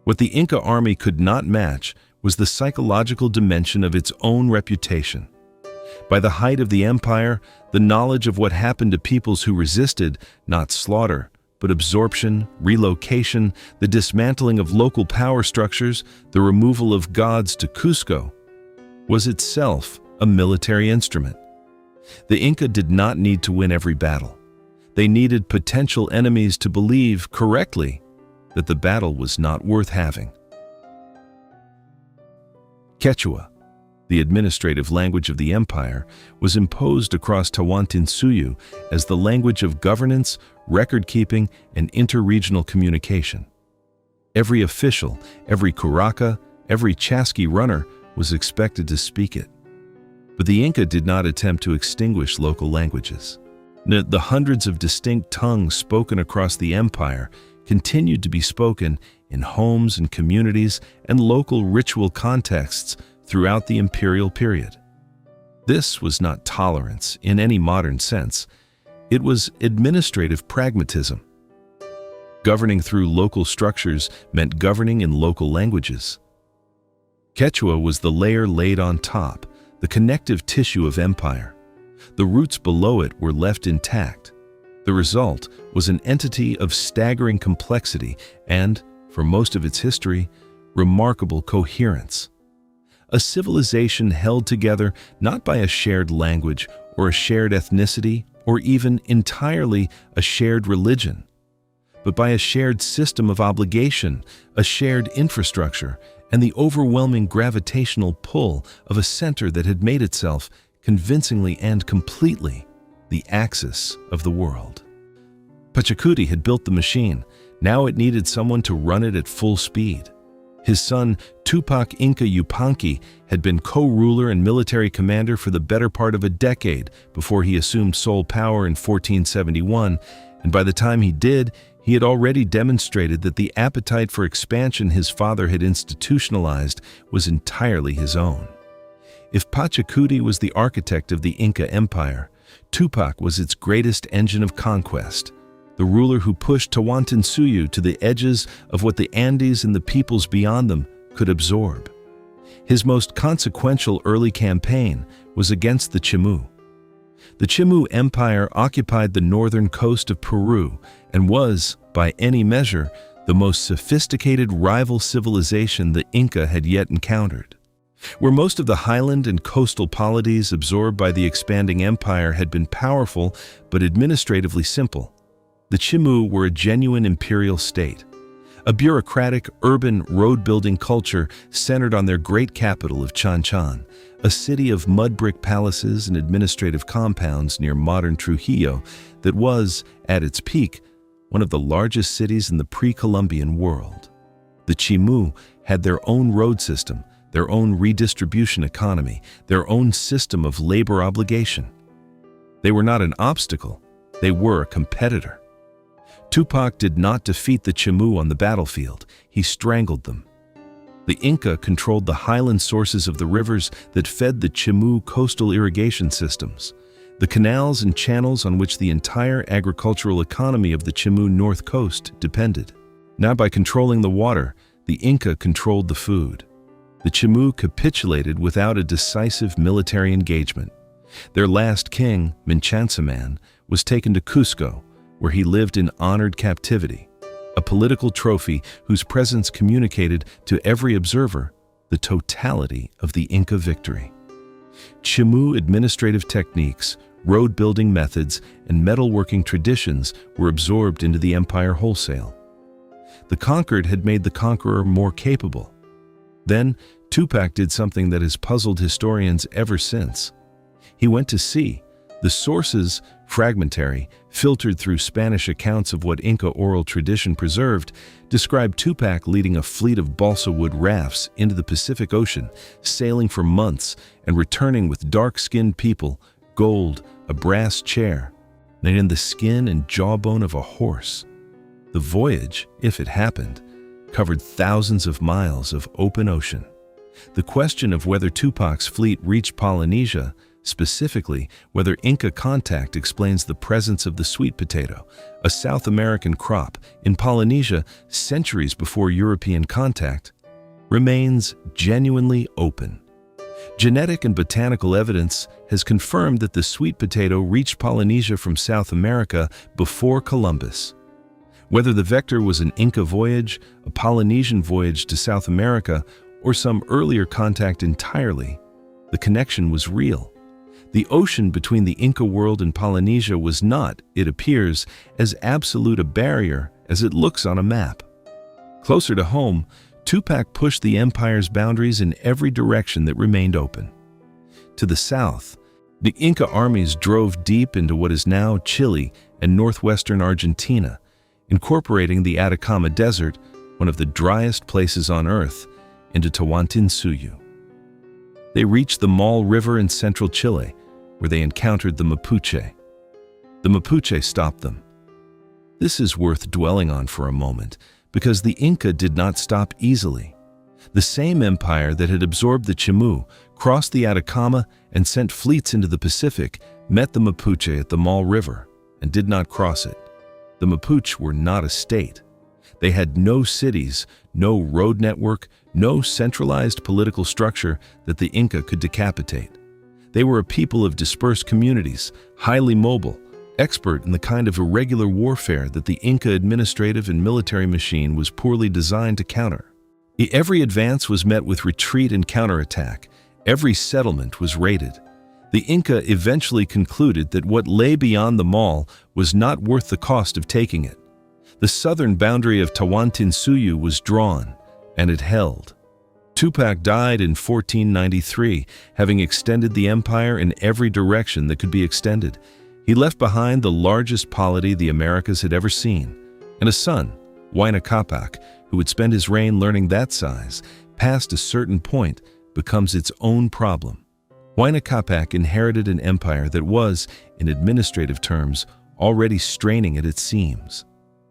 What the Inca army could not match was the psychological dimension of its own reputation. By the height of the empire, the knowledge of what happened to peoples who resisted, not slaughter, but absorption, relocation, the dismantling of local power structures, the removal of gods to Cusco, was itself a military instrument. The Inca did not need to win every battle. They needed potential enemies to believe correctly that the battle was not worth having. Quechua, the administrative language of the empire, was imposed across Tawantinsuyu as the language of governance, record-keeping, and interregional communication. Every official, every curaca, every chasqui runner was expected to speak it. But the Inca did not attempt to extinguish local languages. The hundreds of distinct tongues spoken across the empire continued to be spoken in homes and communities and local ritual contexts throughout the imperial period. This was not tolerance in any modern sense. It was administrative pragmatism. Governing through local structures meant governing in local languages. Quechua was the layer laid on top, the connective tissue of empire. The roots below it were left intact. The result was an entity of staggering complexity and, for most of its history, remarkable coherence. A civilization held together not by a shared language or a shared ethnicity or even entirely a shared religion, but by a shared system of obligation, a shared infrastructure, and the overwhelming gravitational pull of a center that had made itself convincingly and completely the axis of the world. Pachacuti had built the machine. Now it needed someone to run it at full speed. His son, Túpac Inca Yupanqui, had been co-ruler and military commander for the better part of a decade before he assumed sole power in 1471, and by the time he did, he had already demonstrated that the appetite for expansion his father had institutionalized was entirely his own. If Pachacuti was the architect of the Inca Empire, Túpac was its greatest engine of conquest, the ruler who pushed Tawantinsuyu to the edges of what the Andes and the peoples beyond them could absorb. His most consequential early campaign was against the Chimu. The Chimu Empire occupied the northern coast of Peru and was, by any measure, the most sophisticated rival civilization the Inca had yet encountered. Where most of the highland and coastal polities absorbed by the expanding empire had been powerful but administratively simple, the Chimu were a genuine imperial state, a bureaucratic, urban, road-building culture centered on their great capital of Chanchan, a city of mud brick palaces and administrative compounds near modern Trujillo that was, at its peak, one of the largest cities in the pre-Columbian world. The Chimu had their own road system, their own redistribution economy, their own system of labor obligation. They were not an obstacle, they were a competitor. Túpac did not defeat the Chimu on the battlefield, he strangled them. The Inca controlled the highland sources of the rivers that fed the Chimu coastal irrigation systems, the canals and channels on which the entire agricultural economy of the Chimu north coast depended. Now by controlling the water, the Inca controlled the food. The Chimu capitulated without a decisive military engagement. Their last king, Minchansaman, was taken to Cusco, where he lived in honored captivity, a political trophy whose presence communicated to every observer the totality of the Inca victory. Chimu administrative techniques, road-building methods, and metalworking traditions were absorbed into the empire wholesale. The conquered had made the conqueror more capable. Then, Túpac did something that has puzzled historians ever since. He went to sea. The sources, fragmentary, filtered through Spanish accounts of what Inca oral tradition preserved, describe Túpac leading a fleet of balsa wood rafts into the Pacific Ocean, sailing for months and returning with dark-skinned people, gold, a brass chair, and in the skin and jawbone of a horse. The voyage, if it happened, covered thousands of miles of open ocean. The question of whether Túpac's fleet reached Polynesia, specifically whether Inca contact explains the presence of the sweet potato, a South American crop, in Polynesia centuries before European contact, remains genuinely open. Genetic and botanical evidence has confirmed that the sweet potato reached Polynesia from South America before Columbus. Whether the vector was an Inca voyage, a Polynesian voyage to South America, or some earlier contact entirely, The connection was real. The ocean between the Inca world and Polynesia was not, it appears, as absolute a barrier as it looks on a map. Closer to home, Túpac pushed the empire's boundaries in every direction that remained open. To the south, the Inca armies drove deep into what is now Chile and northwestern Argentina, incorporating the Atacama Desert, one of the driest places on Earth, into Tawantinsuyu. They reached the Maule River in central Chile, where they encountered the Mapuche. The Mapuche stopped them. This is worth dwelling on for a moment, because the Inca did not stop easily. The same empire that had absorbed the Chimu, crossed the Atacama, and sent fleets into the Pacific, met the Mapuche at the Maule River and did not cross it. The Mapuche were not a state. They had no cities, no road network, no centralized political structure that the Inca could decapitate. They were a people of dispersed communities, highly mobile, expert in the kind of irregular warfare that the Inca administrative and military machine was poorly designed to counter. Every advance was met with retreat and counterattack. Every settlement was raided. The Inca eventually concluded that what lay beyond the Maule was not worth the cost of taking it. The southern boundary of Tawantinsuyu was drawn, and it held. Túpac died in 1493, having extended the empire in every direction that could be extended. He left behind the largest polity the Americas had ever seen, and a son, Huayna Cápac, who would spend his reign learning that size, past a certain point, becomes its own problem. Huayna Cápac inherited an empire that was, in administrative terms, already straining at its seams.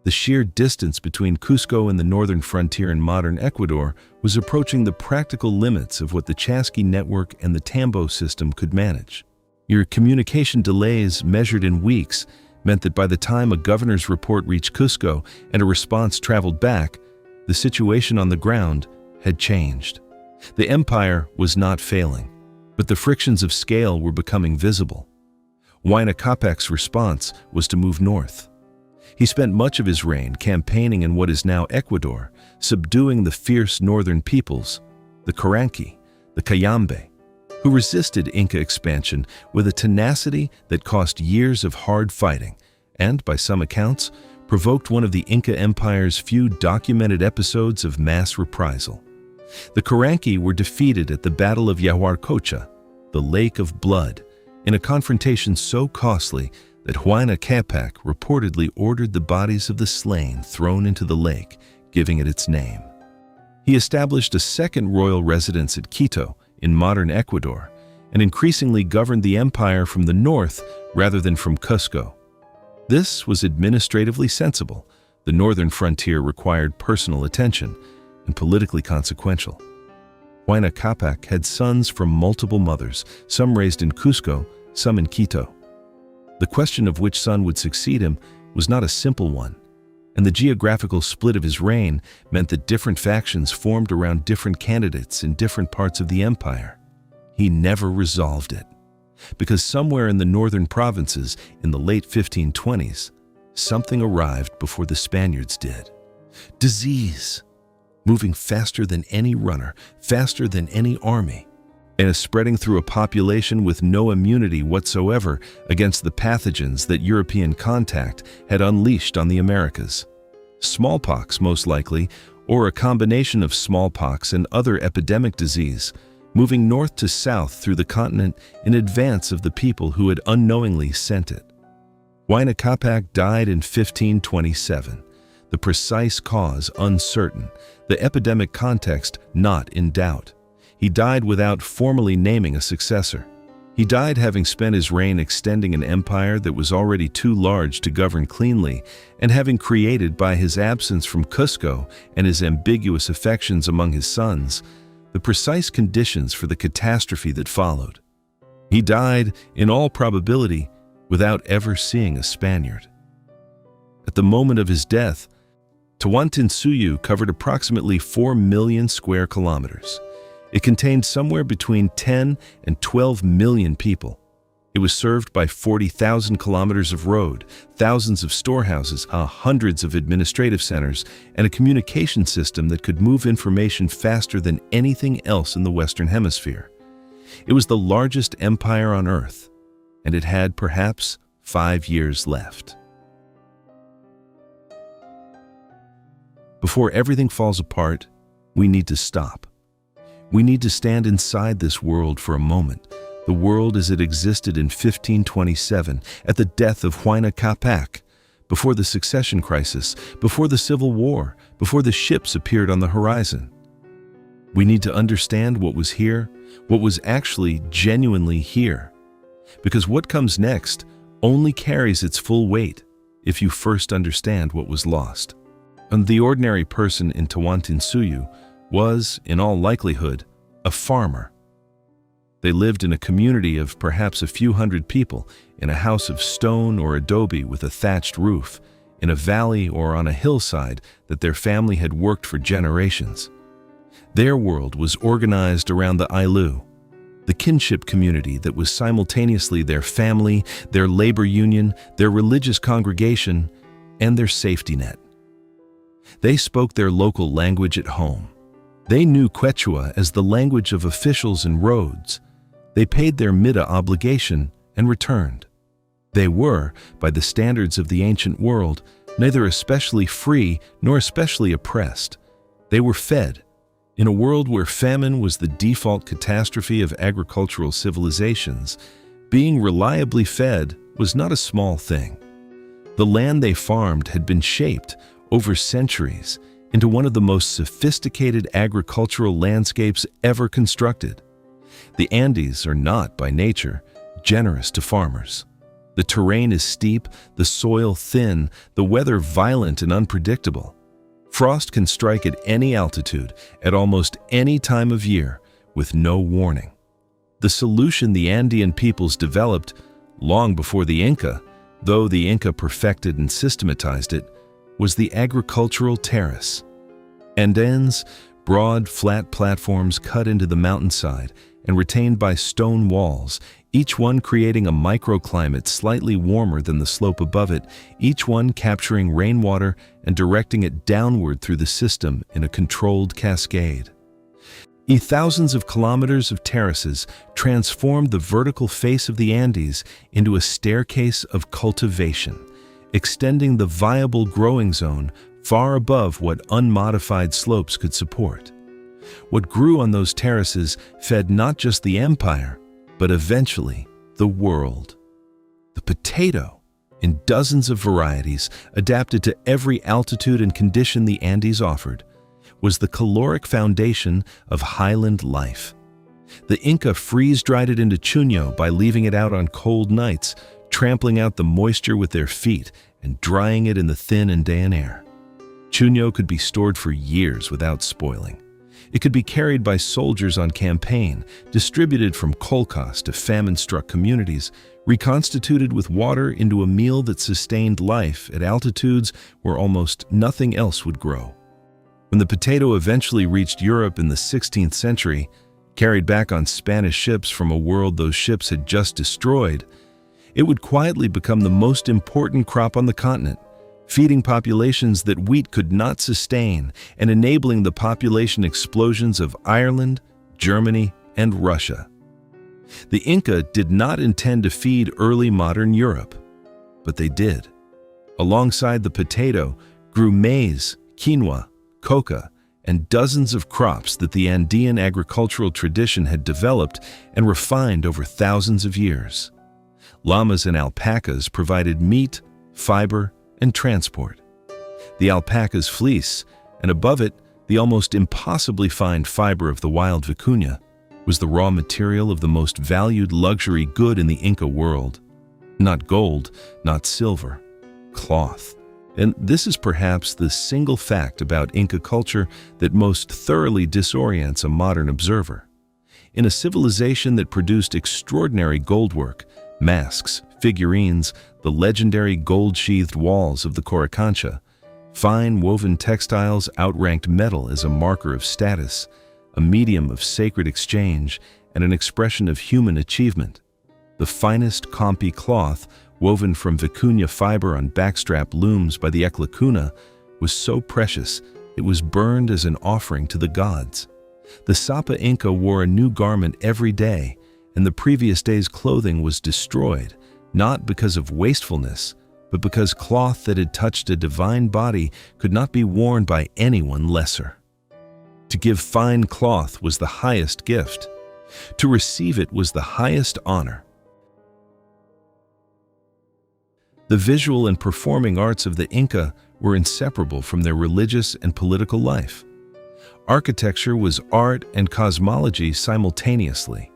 The sheer distance between Cusco and the northern frontier in modern Ecuador was approaching the practical limits of what the Chasqui network and the Tambo system could manage. Your communication delays, measured in weeks, meant that by the time a governor's report reached Cusco and a response traveled back, the situation on the ground had changed. The empire was not failing, but the frictions of scale were becoming visible. Huayna Cápac's response was to move north. He spent much of his reign campaigning in what is now Ecuador, subduing the fierce northern peoples, the Caranqui, the Cayambe, who resisted Inca expansion with a tenacity that cost years of hard fighting and, by some accounts, provoked one of the Inca Empire's few documented episodes of mass reprisal. The Caranqui were defeated at the Battle of Yahuarcocha, the Lake of Blood, in a confrontation so costly that Huayna Cápac reportedly ordered the bodies of the slain thrown into the lake, giving it its name. He established a second royal residence at Quito, in modern Ecuador, and increasingly governed the empire from the north rather than from Cusco. This was administratively sensible. The northern frontier required personal attention and politically consequential. Huayna Cápac had sons from multiple mothers, some raised in Cusco, some in Quito. The question of which son would succeed him was not a simple one, and the geographical split of his reign meant that different factions formed around different candidates in different parts of the empire. He never resolved it, because somewhere in the northern provinces in the late 1520s, something arrived before the Spaniards did. Disease, moving faster than any runner, faster than any army, and spreading through a population with no immunity whatsoever against the pathogens that European contact had unleashed on the Americas. Smallpox, most likely, or a combination of smallpox and other epidemic disease, moving north to south through the continent in advance of the people who had unknowingly sent it. Huayna Cápac died in 1527, the precise cause uncertain, the epidemic context not in doubt. He died without formally naming a successor. He died having spent his reign extending an empire that was already too large to govern cleanly, and having created by his absence from Cusco and his ambiguous affections among his sons, the precise conditions for the catastrophe that followed. He died, in all probability, without ever seeing a Spaniard. At the moment of his death, Tawantinsuyu covered approximately 4 million square kilometers. It contained somewhere between 10 and 12 million people. It was served by 40,000 kilometers of road, thousands of storehouses, hundreds of administrative centers, and a communication system that could move information faster than anything else in the Western Hemisphere. It was the largest empire on Earth, and it had perhaps 5 years left. Before everything falls apart, we need to stop. We need to stand inside this world for a moment, the world as it existed in 1527 at the death of Huayna Cápac, before the succession crisis, before the Civil War, before the ships appeared on the horizon. We need to understand what was here, what was actually genuinely here. Because what comes next only carries its full weight if you first understand what was lost. And the ordinary person in Tawantinsuyu was, in all likelihood, a farmer. They lived in a community of perhaps a few hundred people, in a house of stone or adobe with a thatched roof, in a valley or on a hillside that their family had worked for generations. Their world was organized around the Ailu, the kinship community that was simultaneously their family, their labor union, their religious congregation, and their safety net. They spoke their local language at home. They knew Quechua as the language of officials and roads. They paid their Mida obligation and returned. They were, by the standards of the ancient world, neither especially free nor especially oppressed. They were fed. In a world where famine was the default catastrophe of agricultural civilizations, being reliably fed was not a small thing. The land they farmed had been shaped, over centuries, into one of the most sophisticated agricultural landscapes ever constructed. The Andes are not, by nature, generous to farmers. The terrain is steep, the soil thin, the weather violent and unpredictable. Frost can strike at any altitude, at almost any time of year, with no warning. The solution the Andean peoples developed long before the Inca, though the Inca perfected and systematized it, was the agricultural terrace. Andens, broad, flat platforms cut into the mountainside and retained by stone walls, each one creating a microclimate slightly warmer than the slope above it, each one capturing rainwater and directing it downward through the system in a controlled cascade. Thousands of kilometers of terraces transformed the vertical face of the Andes into a staircase of cultivation, extending the viable growing zone far above what unmodified slopes could support. What grew on those terraces fed not just the empire, but eventually the world. The potato, in dozens of varieties, adapted to every altitude and condition the Andes offered, was the caloric foundation of highland life. The Inca freeze-dried it into chuño by leaving it out on cold nights, trampling out the moisture with their feet and drying it in the thin Andean air. Chuño could be stored for years without spoiling. It could be carried by soldiers on campaign, distributed from kolkhoz to famine-struck communities, reconstituted with water into a meal that sustained life at altitudes where almost nothing else would grow. When the potato eventually reached Europe in the 16th century, carried back on Spanish ships from a world those ships had just destroyed, it would quietly become the most important crop on the continent, feeding populations that wheat could not sustain and enabling the population explosions of Ireland, Germany, and Russia. The Inca did not intend to feed early modern Europe, but they did. Alongside the potato grew maize, quinoa, coca, and dozens of crops that the Andean agricultural tradition had developed and refined over thousands of years. Llamas and alpacas provided meat, fiber, and transport. The alpaca's fleece, and above it, the almost impossibly fine fiber of the wild vicuña, was the raw material of the most valued luxury good in the Inca world. Not gold, not silver, cloth. And this is perhaps the single fact about Inca culture that most thoroughly disorients a modern observer. In a civilization that produced extraordinary goldwork, masks, figurines, the legendary gold-sheathed walls of the Coricancha, fine woven textiles outranked metal as a marker of status, a medium of sacred exchange, and an expression of human achievement. The finest Campi cloth, woven from vicuña fiber on backstrap looms by the Eklacuna, was so precious it was burned as an offering to the gods. The Sapa Inca wore a new garment every day, and the previous day's clothing was destroyed, not because of wastefulness, but because cloth that had touched a divine body could not be worn by anyone lesser. To give fine cloth was the highest gift. To receive it was the highest honor. The visual and performing arts of the Inca were inseparable from their religious and political life. Architecture was art and cosmology simultaneously,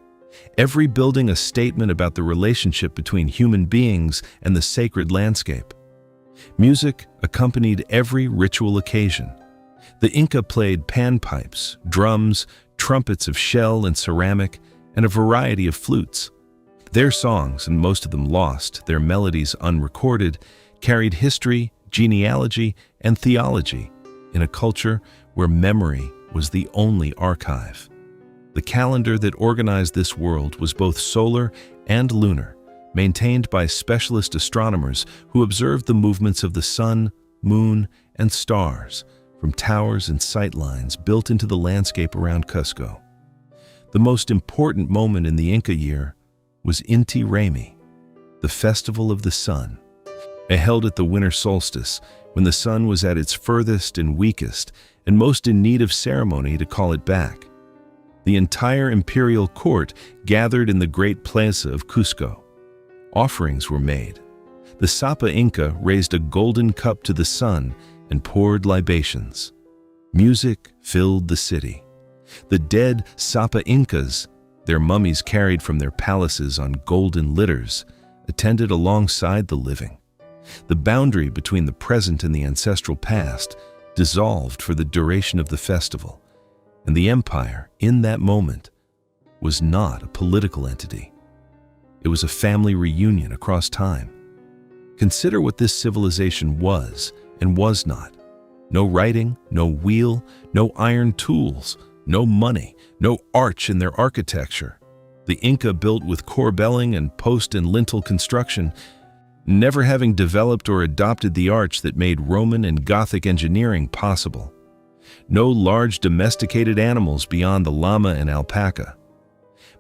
every building a statement about the relationship between human beings and the sacred landscape. Music accompanied every ritual occasion. The Inca played panpipes, drums, trumpets of shell and ceramic, and a variety of flutes. Their songs, and most of them lost, their melodies unrecorded, carried history, genealogy, and theology in a culture where memory was the only archive. The calendar that organized this world was both solar and lunar, maintained by specialist astronomers who observed the movements of the sun, moon, and stars from towers and sightlines built into the landscape around Cusco. The most important moment in the Inca year was Inti Raymi, the Festival of the Sun, held at the winter solstice when the sun was at its furthest and weakest and most in need of ceremony to call it back. The entire imperial court gathered in the great plaza of Cusco. Offerings were made. The Sapa Inca raised a golden cup to the sun and poured libations. Music filled the city. The dead Sapa Incas, their mummies carried from their palaces on golden litters, attended alongside the living. The boundary between the present and the ancestral past dissolved for the duration of the festival, and the empire, in that moment, was not a political entity. It was a family reunion across time. Consider what this civilization was and was not. No writing, no wheel, no iron tools, no money, no arch in their architecture. The Inca built with corbelling and post and lintel construction, never having developed or adopted the arch that made Roman and Gothic engineering possible. No large domesticated animals beyond the llama and alpaca.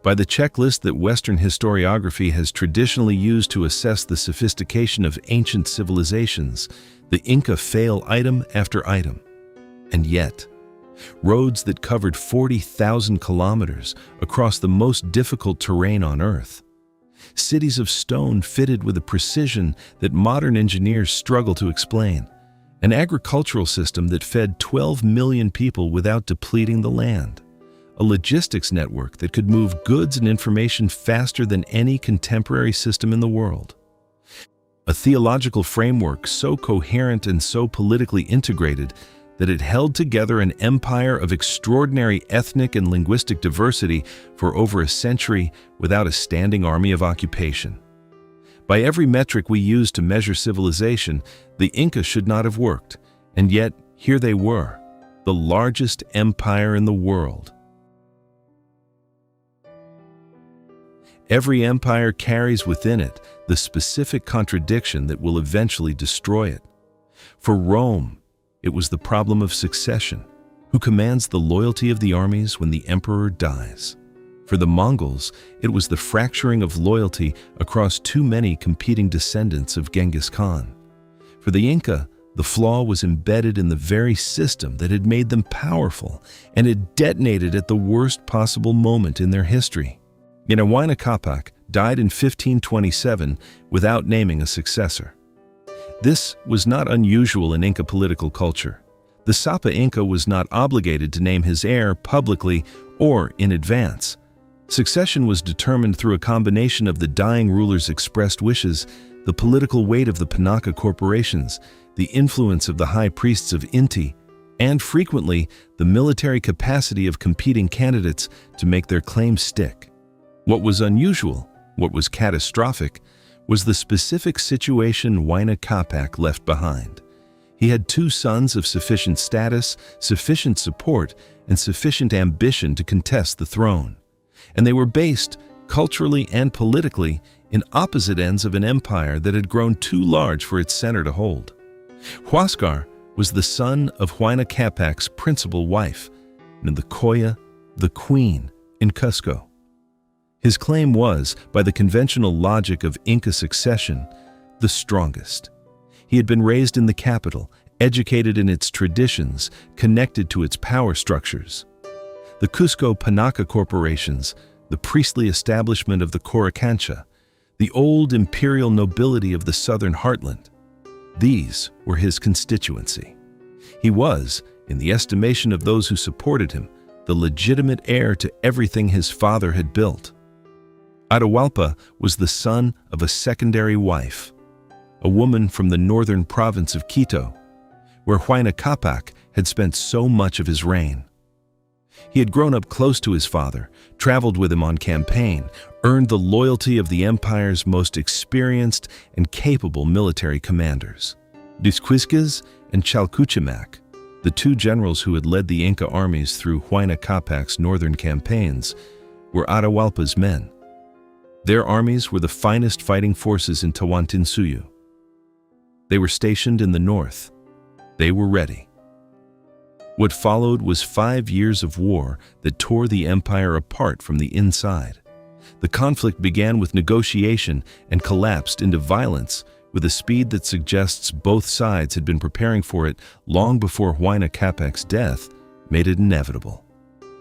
By the checklist that Western historiography has traditionally used to assess the sophistication of ancient civilizations, the Inca fail item after item. And yet, roads that covered 40,000 kilometers across the most difficult terrain on Earth, cities of stone fitted with a precision that modern engineers struggle to explain, an agricultural system that fed 12 million people without depleting the land, a logistics network that could move goods and information faster than any contemporary system in the world, a theological framework so coherent and so politically integrated that it held together an empire of extraordinary ethnic and linguistic diversity for over a century without a standing army of occupation. By every metric we use to measure civilization, the Inca should not have worked, and yet here they were, the largest empire in the world. Every empire carries within it the specific contradiction that will eventually destroy it. For Rome, it was the problem of succession. Who commands the loyalty of the armies when the emperor dies? For the Mongols, it was the fracturing of loyalty across too many competing descendants of Genghis Khan. For the Inca, the flaw was embedded in the very system that had made them powerful and had detonated at the worst possible moment in their history. Huayna Cápac died in 1527 without naming a successor. This was not unusual in Inca political culture. The Sapa Inca was not obligated to name his heir publicly or in advance. Succession was determined through a combination of the dying ruler's expressed wishes, the political weight of the Panaka corporations, the influence of the high priests of Inti, and frequently the military capacity of competing candidates to make their claims stick. What was unusual, what was catastrophic, was the specific situation Huayna Cápac left behind. He had two sons of sufficient status, sufficient support, and sufficient ambition to contest the throne. And they were based, culturally and politically, in opposite ends of an empire that had grown too large for its center to hold. Huascar was the son of Huayna Cápac's principal wife, Nkoya the Queen, in Cusco. His claim was, by the conventional logic of Inca succession, the strongest. He had been raised in the capital, educated in its traditions, connected to its power structures. The Cusco Panaca corporations, the priestly establishment of the Coricancha, the old imperial nobility of the southern heartland, these were his constituency. He was, in the estimation of those who supported him, the legitimate heir to everything his father had built. Atahualpa was the son of a secondary wife, a woman from the northern province of Quito, where Huayna Cápac had spent so much of his reign. He had grown up close to his father, traveled with him on campaign, earned the loyalty of the empire's most experienced and capable military commanders. Quizquiz and Chalcuchimac, the two generals who had led the Inca armies through Huayna Cápac's northern campaigns, were Atahualpa's men. Their armies were the finest fighting forces in Tawantinsuyu. They were stationed in the north. They were ready. What followed was 5 years of war that tore the empire apart from the inside. The conflict began with negotiation and collapsed into violence with a speed that suggests both sides had been preparing for it long before Huayna Cápac's death made it inevitable.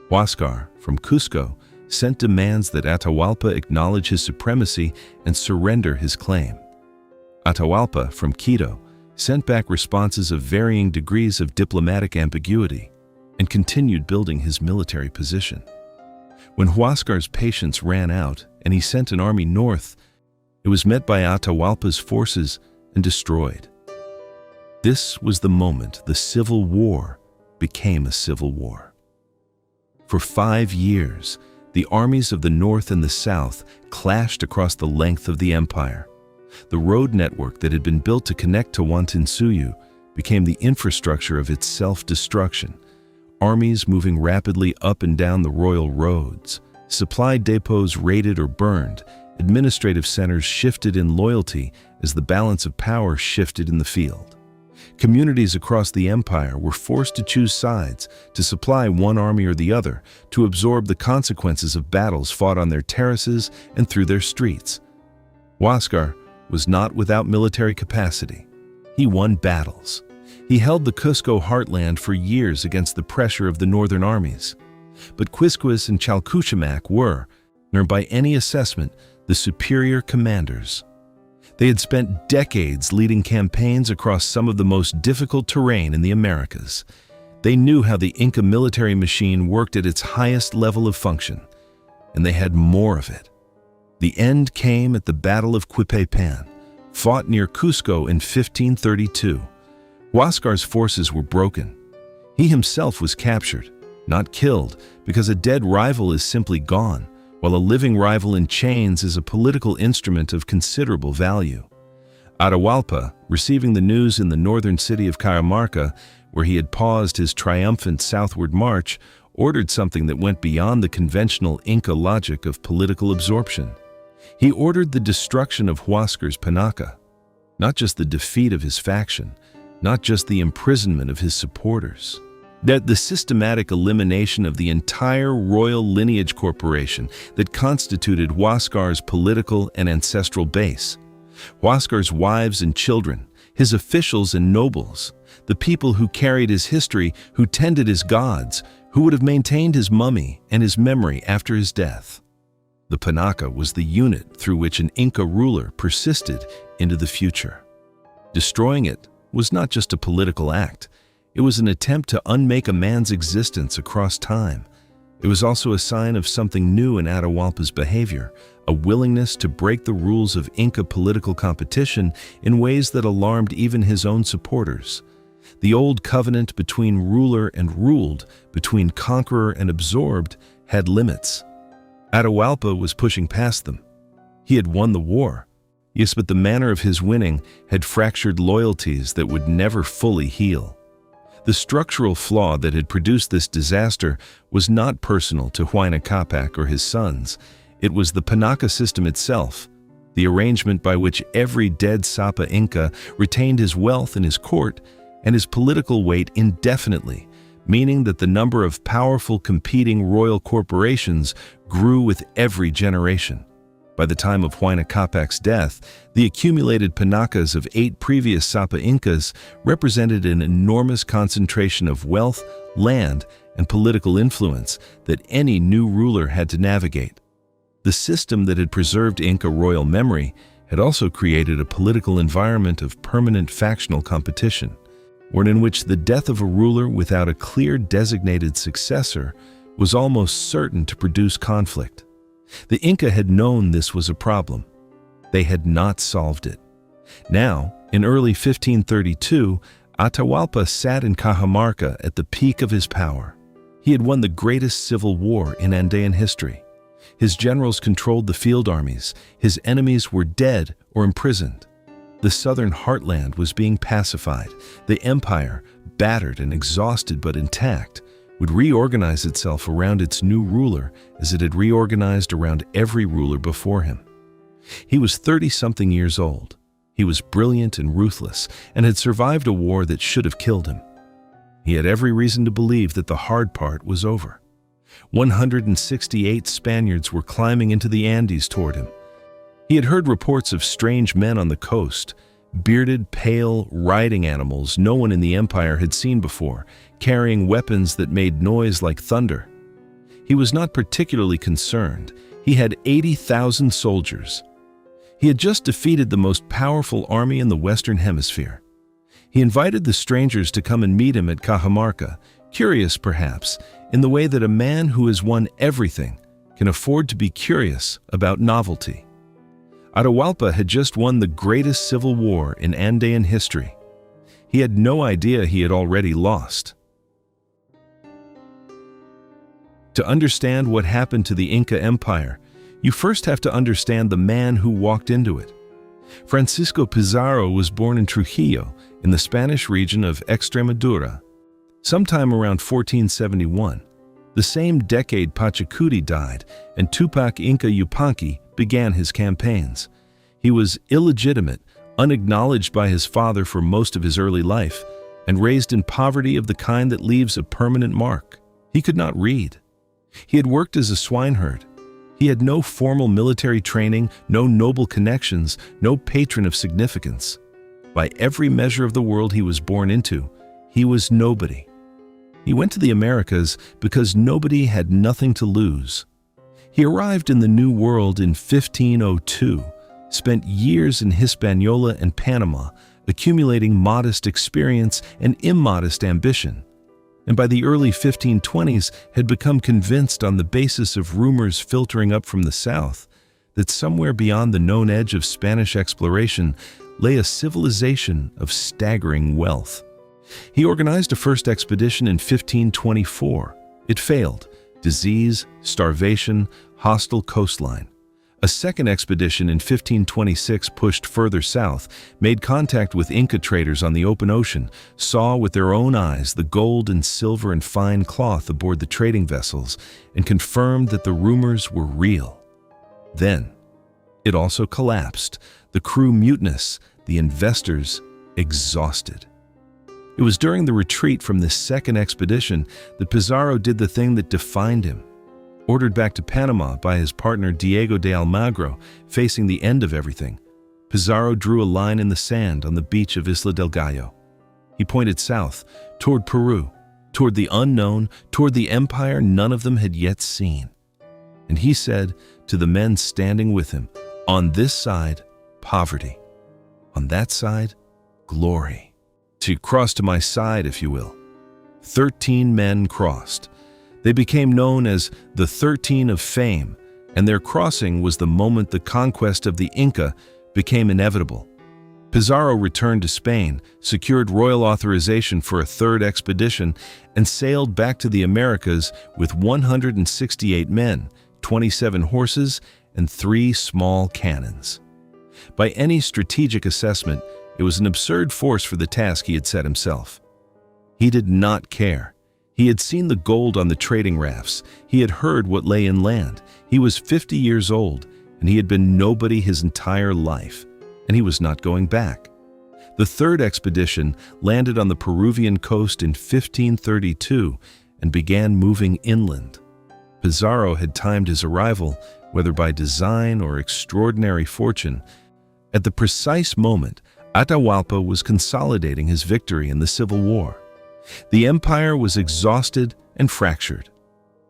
Huáscar, from Cusco, sent demands that Atahualpa acknowledge his supremacy and surrender his claim. Atahualpa, from Quito, sent back responses of varying degrees of diplomatic ambiguity and continued building his military position. When Huáscar's patience ran out and he sent an army north, it was met by Atahualpa's forces and destroyed. This was the moment the civil war became a civil war. For 5 years, the armies of the north and the south clashed across the length of the empire. The road network that had been built to connect Tawantinsuyu became the infrastructure of its self-destruction. Armies moving rapidly up and down the royal roads, supply depots raided or burned, administrative centers shifted in loyalty as the balance of power shifted in the field. Communities across the empire were forced to choose sides, to supply one army or the other, to absorb the consequences of battles fought on their terraces and through their streets. Huáscar was not without military capacity. He won battles. He held the Cusco heartland for years against the pressure of the northern armies. But Quizquiz and Chalcuchimac were, nor by any assessment, the superior commanders. They had spent decades leading campaigns across some of the most difficult terrain in the Americas. They knew how the Inca military machine worked at its highest level of function, and they had more of it. The end came at the Battle of Quipepan, fought near Cusco in 1532. Huáscar's forces were broken. He himself was captured, not killed, because a dead rival is simply gone, while a living rival in chains is a political instrument of considerable value. Atahualpa, receiving the news in the northern city of Cajamarca, where he had paused his triumphant southward march, ordered something that went beyond the conventional Inca logic of political absorption. He ordered the destruction of Huáscar's Panaca, not just the defeat of his faction, not just the imprisonment of his supporters, that the systematic elimination of the entire royal lineage corporation that constituted Huáscar's political and ancestral base. Huáscar's wives and children, his officials and nobles, the people who carried his history, who tended his gods, who would have maintained his mummy and his memory after his death. The Panaca was the unit through which an Inca ruler persisted into the future. Destroying it was not just a political act. It was an attempt to unmake a man's existence across time. It was also a sign of something new in Atahualpa's behavior, a willingness to break the rules of Inca political competition in ways that alarmed even his own supporters. The old covenant between ruler and ruled, between conqueror and absorbed, had limits. Atahualpa was pushing past them. He had won the war. Yes, but the manner of his winning had fractured loyalties that would never fully heal. The structural flaw that had produced this disaster was not personal to Huayna Cápac or his sons. It was the Panaca system itself, the arrangement by which every dead Sapa Inca retained his wealth and his court and his political weight indefinitely, meaning that the number of powerful competing royal corporations grew with every generation. By the time of Huayna Cápac's death, the accumulated panacas of 8 previous Sapa Incas represented an enormous concentration of wealth, land, and political influence that any new ruler had to navigate. The system that had preserved Inca royal memory had also created a political environment of permanent factional competition, one in which the death of a ruler without a clear designated successor was almost certain to produce conflict. The Inca had known this was a problem. They had not solved it. Now, in early 1532, Atahualpa sat in Cajamarca at the peak of his power. He had won the greatest civil war in Andean history. His generals controlled the field armies. His enemies were dead or imprisoned. The southern heartland was being pacified. The empire, battered and exhausted but intact, would reorganize itself around its new ruler as it had reorganized around every ruler before him. He was 30-something years old. He was brilliant and ruthless and had survived a war that should have killed him. He had every reason to believe that the hard part was over. 168 Spaniards were climbing into the Andes toward him. He had heard reports of strange men on the coast, bearded, pale, riding animals no one in the empire had seen before, carrying weapons that made noise like thunder. He was not particularly concerned. He had 80,000 soldiers. He had just defeated the most powerful army in the Western Hemisphere. He invited the strangers to come and meet him at Cajamarca, curious perhaps, in the way that a man who has won everything can afford to be curious about novelty. Atahualpa had just won the greatest civil war in Andean history. He had no idea he had already lost. To understand what happened to the Inca Empire, you first have to understand the man who walked into it. Francisco Pizarro was born in Trujillo, in the Spanish region of Extremadura, sometime around 1471. The same decade Pachacuti died, and Túpac Inca Yupanqui began his campaigns. He was illegitimate, unacknowledged by his father for most of his early life, and raised in poverty of the kind that leaves a permanent mark. He could not read. He had worked as a swineherd. He had no formal military training, no noble connections, no patron of significance. By every measure of the world he was born into, he was nobody. He went to the Americas because nobody had nothing to lose. He arrived in the New World in 1502, spent years in Hispaniola and Panama, accumulating modest experience and immodest ambition, and by the early 1520s had become convinced on the basis of rumors filtering up from the south that somewhere beyond the known edge of Spanish exploration lay a civilization of staggering wealth. He organized a first expedition in 1524. It failed. Disease, starvation, hostile coastline. A second expedition in 1526 pushed further south, made contact with Inca traders on the open ocean, saw with their own eyes the gold and silver and fine cloth aboard the trading vessels, and confirmed that the rumors were real. Then, it also collapsed, the crew mutinous, the investors exhausted. It was during the retreat from this second expedition that Pizarro did the thing that defined him. Ordered back to Panama by his partner Diego de Almagro, facing the end of everything, Pizarro drew a line in the sand on the beach of Isla del Gallo. He pointed south, toward Peru, toward the unknown, toward the empire none of them had yet seen. And he said to the men standing with him, "On this side, poverty. On that side, glory. To cross to my side, if you will." 13 men crossed. They became known as the 13 of Fame, and their crossing was the moment the conquest of the Inca became inevitable. Pizarro returned to Spain, secured royal authorization for a third expedition, and sailed back to the Americas with 168 men, 27 horses, and 3 small cannons. By any strategic assessment, it was an absurd force for the task he had set himself. He did not care. He had seen the gold on the trading rafts. He had heard what lay inland. He was 50 years old, and he had been nobody his entire life, and he was not going back. The third expedition landed on the Peruvian coast in 1532 and began moving inland. Pizarro had timed his arrival, whether by design or extraordinary fortune, at the precise moment Atahualpa was consolidating his victory in the Civil War. The empire was exhausted and fractured.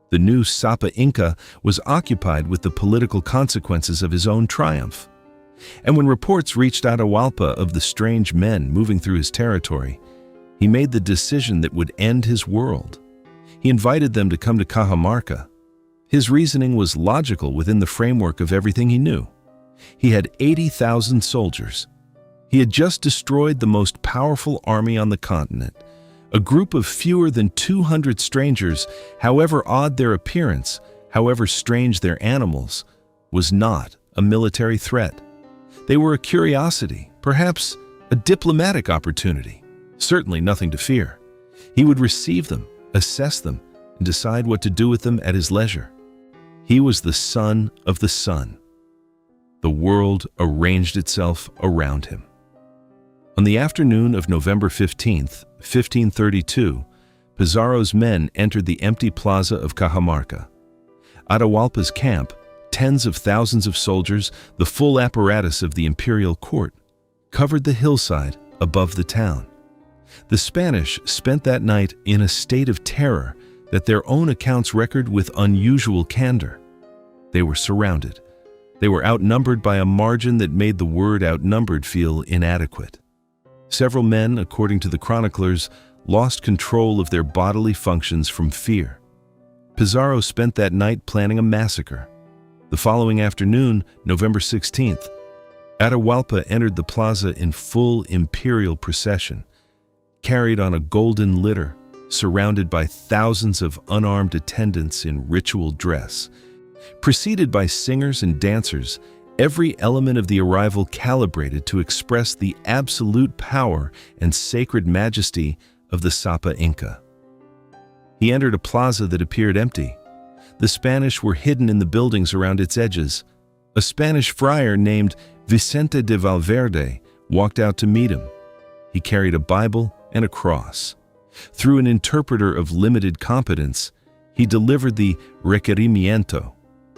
The new Sapa Inca was occupied with the political consequences of his own triumph. And when reports reached Atahualpa of the strange men moving through his territory, he made the decision that would end his world. He invited them to come to Cajamarca. His reasoning was logical within the framework of everything he knew. He had 80,000 soldiers. He had just destroyed the most powerful army on the continent. A group of fewer than 200 strangers, however odd their appearance, however strange their animals, was not a military threat. They were a curiosity, perhaps a diplomatic opportunity, certainly nothing to fear. He would receive them, assess them, and decide what to do with them at his leisure. He was the son of the sun. The world arranged itself around him. On the afternoon of November 15th, 1532, Pizarro's men entered the empty plaza of Cajamarca. Atahualpa's camp, tens of thousands of soldiers, the full apparatus of the imperial court, covered the hillside above the town. The Spanish spent that night in a state of terror that their own accounts record with unusual candor. They were surrounded. They were outnumbered by a margin that made the word outnumbered feel inadequate. Several men, according to the chroniclers, lost control of their bodily functions from fear. Pizarro spent that night planning a massacre. The following afternoon, November 16th, Atahualpa entered the plaza in full imperial procession, carried on a golden litter, surrounded by thousands of unarmed attendants in ritual dress. Preceded by singers and dancers, every element of the arrival calibrated to express the absolute power and sacred majesty of the Sapa Inca. He entered a plaza that appeared empty. The Spanish were hidden in the buildings around its edges. A Spanish friar named Vicente de Valverde walked out to meet him. He carried a Bible and a cross. Through an interpreter of limited competence, he delivered the requerimiento,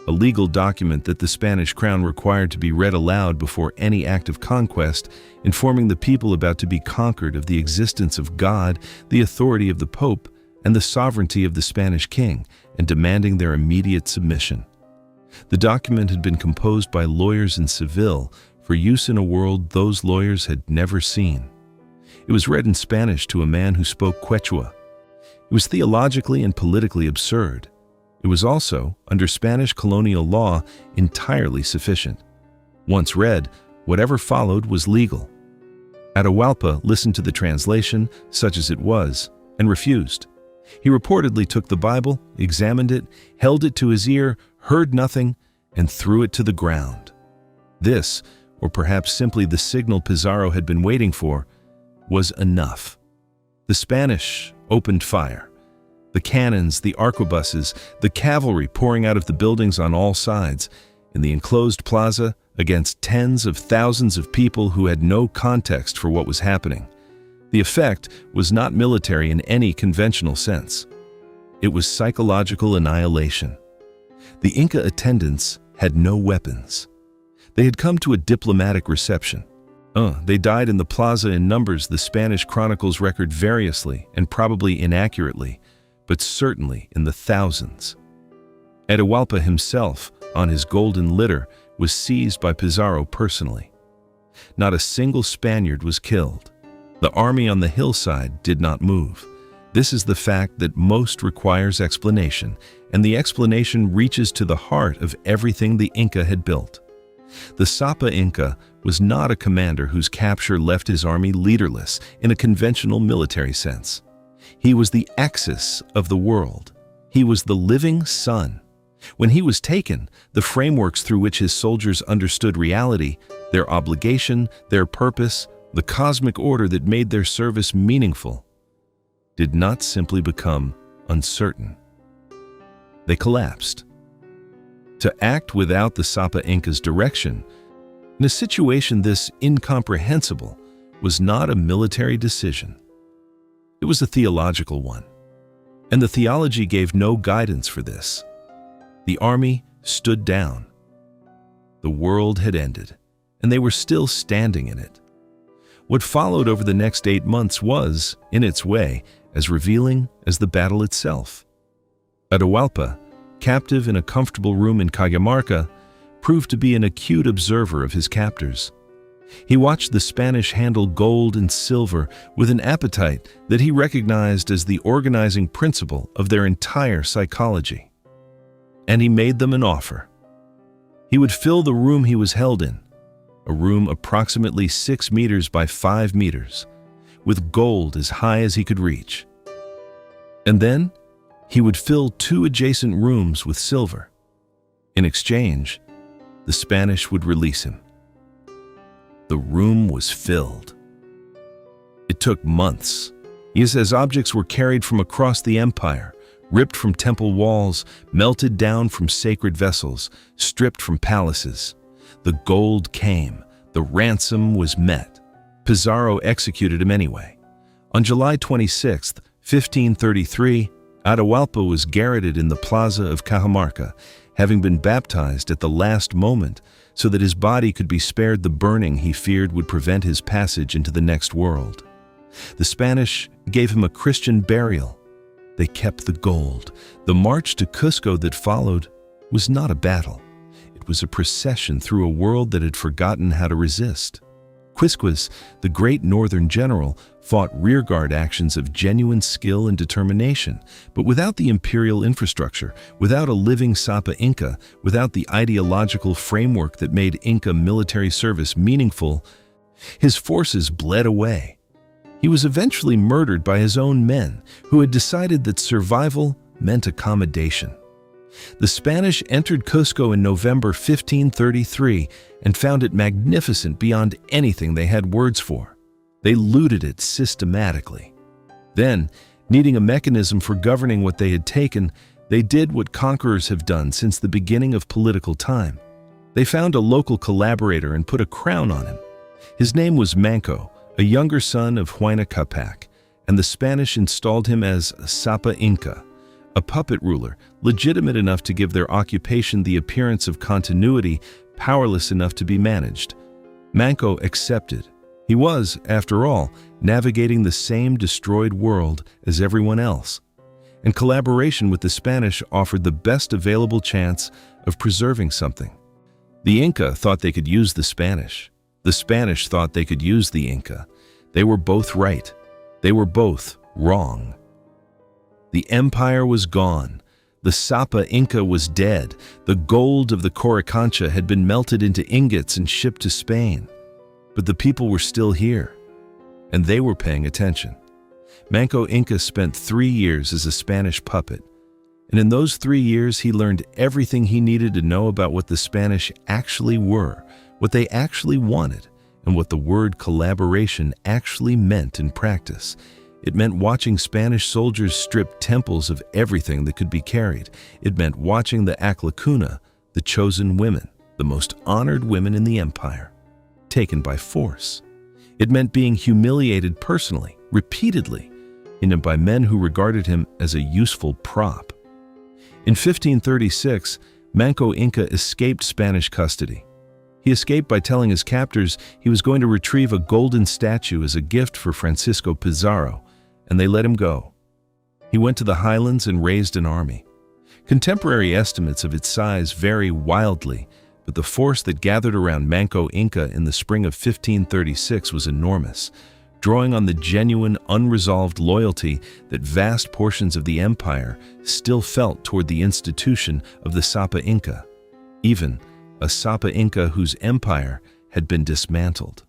a legal document that the Spanish crown required to be read aloud before any act of conquest, informing the people about to be conquered of the existence of God, the authority of the Pope, and the sovereignty of the Spanish king, and demanding their immediate submission. The document had been composed by lawyers in Seville for use in a world those lawyers had never seen. It was read in Spanish to a man who spoke Quechua. It was theologically and politically absurd. It was also, under Spanish colonial law, entirely sufficient. Once read, whatever followed was legal. Atahualpa listened to the translation, such as it was, and refused. He reportedly took the Bible, examined it, held it to his ear, heard nothing, and threw it to the ground. This, or perhaps simply the signal Pizarro had been waiting for, was enough. The Spanish opened fire. The cannons, the arquebuses, the cavalry pouring out of the buildings on all sides, in the enclosed plaza against tens of thousands of people who had no context for what was happening. The effect was not military in any conventional sense. It was psychological annihilation. The Inca attendants had no weapons. They had come to a diplomatic reception. They died in the plaza in numbers the Spanish chronicles record variously and probably inaccurately, but certainly in the thousands. Atahualpa himself, on his golden litter, was seized by Pizarro personally. Not a single Spaniard was killed. The army on the hillside did not move. This is the fact that most requires explanation, and the explanation reaches to the heart of everything the Inca had built. The Sapa Inca was not a commander whose capture left his army leaderless in a conventional military sense. He was the axis of the world. He was the living sun. When he was taken, the frameworks through which his soldiers understood reality, their obligation, their purpose, the cosmic order that made their service meaningful, did not simply become uncertain. They collapsed. To act without the Sapa Inca's direction, in a situation this incomprehensible, was not a military decision. It was a theological one. And the theology gave no guidance for this. The army stood down. The world had ended, and they were still standing in it. What followed over the next 8 months was, in its way, as revealing as the battle itself. Atahualpa, captive in a comfortable room in Cajamarca, proved to be an acute observer of his captors. He watched the Spanish handle gold and silver with an appetite that he recognized as the organizing principle of their entire psychology. And he made them an offer. He would fill the room he was held in, a room approximately 6 meters by 5 meters, with gold as high as he could reach. And then he would fill 2 adjacent rooms with silver. In exchange, the Spanish would release him. The room was filled. It took months. He says objects were carried from across the empire, ripped from temple walls, melted down from sacred vessels, stripped from palaces. The gold came. The ransom was met. Pizarro executed him anyway. On July 26, 1533, Atahualpa was garroted in the plaza of Cajamarca, having been baptized at the last moment so that his body could be spared the burning he feared would prevent his passage into the next world. The Spanish gave him a Christian burial. They kept the gold. The march to Cusco that followed was not a battle. It was a procession through a world that had forgotten how to resist. Quisquis, the great northern general, fought rearguard actions of genuine skill and determination, but without the imperial infrastructure, without a living Sapa Inca, without the ideological framework that made Inca military service meaningful, his forces bled away. He was eventually murdered by his own men, who had decided that survival meant accommodation. The Spanish entered Cusco in November 1533 and found it magnificent beyond anything they had words for. They looted it systematically. Then, needing a mechanism for governing what they had taken, they did what conquerors have done since the beginning of political time. They found a local collaborator and put a crown on him. His name was Manco, a younger son of Huayna Cápac, and the Spanish installed him as Sapa Inca, a puppet ruler, legitimate enough to give their occupation the appearance of continuity, powerless enough to be managed. Manco accepted. He was, after all, navigating the same destroyed world as everyone else, and collaboration with the Spanish offered the best available chance of preserving something. The Inca thought they could use the Spanish. The Spanish thought they could use the Inca. They were both right. They were both wrong. The empire was gone. The Sapa Inca was dead. The gold of the Coricancha had been melted into ingots and shipped to Spain. But the people were still here, and they were paying attention. Manco Inca spent 3 years as a Spanish puppet, and in those 3 years he learned everything he needed to know about what the Spanish actually were, what they actually wanted, and what the word collaboration actually meant in practice. It meant watching Spanish soldiers strip temples of everything that could be carried. It meant watching the Aclacuna, the chosen women, the most honored women in the empire, taken by force. It meant being humiliated personally, repeatedly, and by men who regarded him as a useful prop. In 1536, Manco Inca escaped Spanish custody. He escaped by telling his captors he was going to retrieve a golden statue as a gift for Francisco Pizarro, and they let him go. He went to the highlands and raised an army. Contemporary estimates of its size vary wildly, but the force that gathered around Manco Inca in the spring of 1536 was enormous, drawing on the genuine, unresolved loyalty that vast portions of the empire still felt toward the institution of the Sapa Inca, even a Sapa Inca whose empire had been dismantled.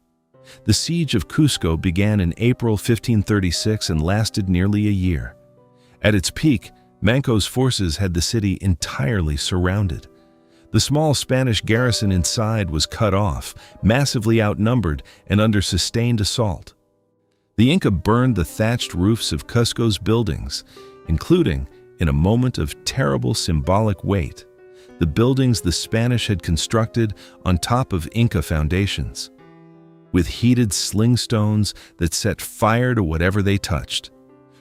The siege of Cusco began in April 1536 and lasted nearly a year. At its peak, Manco's forces had the city entirely surrounded. The small Spanish garrison inside was cut off, massively outnumbered, and under sustained assault. The Inca burned the thatched roofs of Cusco's buildings, including, in a moment of terrible symbolic weight, the buildings the Spanish had constructed on top of Inca foundations. with heated sling stones that set fire to whatever they touched.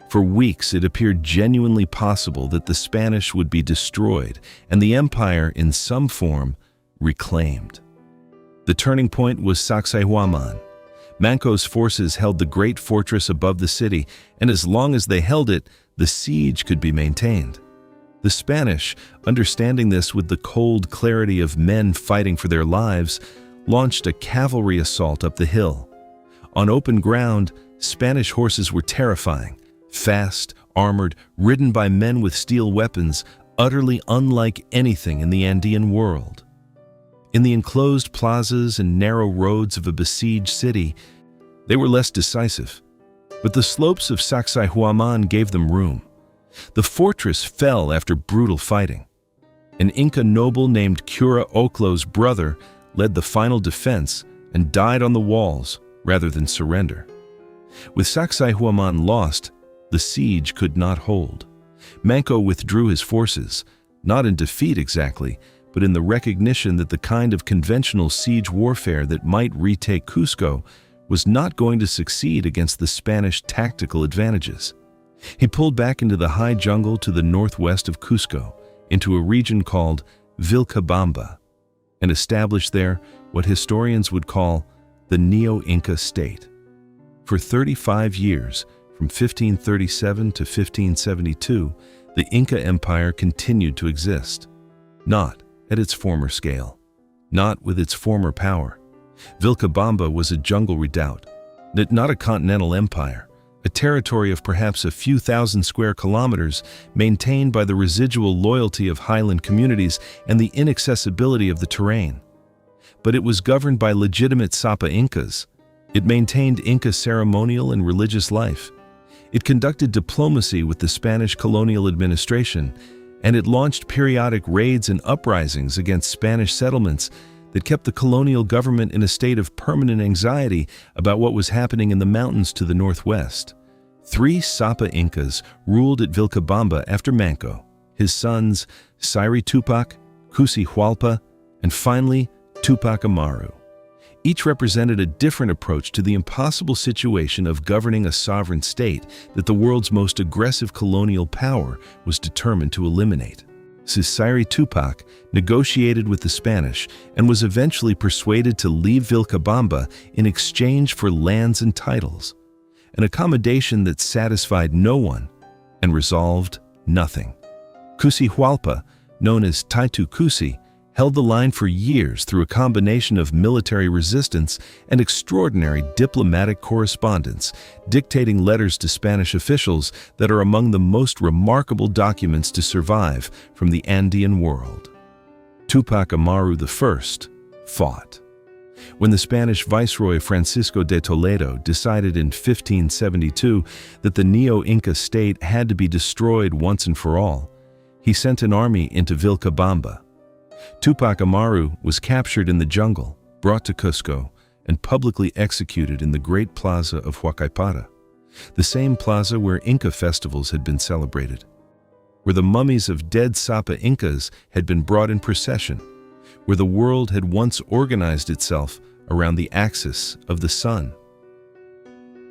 For weeks, it appeared genuinely possible that the Spanish would be destroyed and the empire, in some form, reclaimed. The turning point was Sacsayhuaman. Manco's forces held the great fortress above the city, and as long as they held it, the siege could be maintained. The Spanish, understanding this with the cold clarity of men fighting for their lives, launched a cavalry assault up the hill. On open ground, Spanish horses were terrifying, fast, armored, ridden by men with steel weapons, utterly unlike anything in the Andean world. In the enclosed plazas and narrow roads of a besieged city, they were less decisive, but the slopes of Sacsayhuaman gave them room. The fortress fell after brutal fighting. An Inca noble named Cura Oclo's brother led the final defense and died on the walls rather than surrender. With Sacsayhuaman lost, the siege could not hold. Manco withdrew his forces, not in defeat exactly, but in the recognition that the kind of conventional siege warfare that might retake Cusco was not going to succeed against the Spanish tactical advantages. He pulled back into the high jungle to the northwest of Cusco, into a region called Vilcabamba, and established there what historians would call the Neo-Inca state. For 35 years, from 1537 to 1572, the Inca Empire continued to exist. Not at its former scale, not with its former power. Vilcabamba was a jungle redoubt, not a continental empire, a territory of perhaps a few thousand square kilometers maintained by the residual loyalty of highland communities and the inaccessibility of the terrain. But it was governed by legitimate Sapa Incas. It maintained Inca ceremonial and religious life. It conducted diplomacy with the Spanish colonial administration, and it launched periodic raids and uprisings against Spanish settlements that kept the colonial government in a state of permanent anxiety about what was happening in the mountains to the northwest. 3 Sapa Incas ruled at Vilcabamba after Manco, his sons Sayri Túpac, Cusi Hualpa, and finally Túpac Amaru. Each represented a different approach to the impossible situation of governing a sovereign state that the world's most aggressive colonial power was determined to eliminate. Sayri Túpac negotiated with the Spanish and was eventually persuaded to leave Vilcabamba in exchange for lands and titles, an accommodation that satisfied no one and resolved nothing. Cusi Hualpa, known as Taitu Cusi, held the line for years through a combination of military resistance and extraordinary diplomatic correspondence, dictating letters to Spanish officials that are among the most remarkable documents to survive from the Andean world. Túpac Amaru I fought. When the Spanish Viceroy Francisco de Toledo decided in 1572 that the Neo-Inca state had to be destroyed once and for all, he sent an army into Vilcabamba. Túpac Amaru was captured in the jungle, brought to Cusco, and publicly executed in the great plaza of Huayna, the same plaza where Inca festivals had been celebrated, where the mummies of dead Sapa Incas had been brought in procession, where the world had once organized itself around the axis of the sun.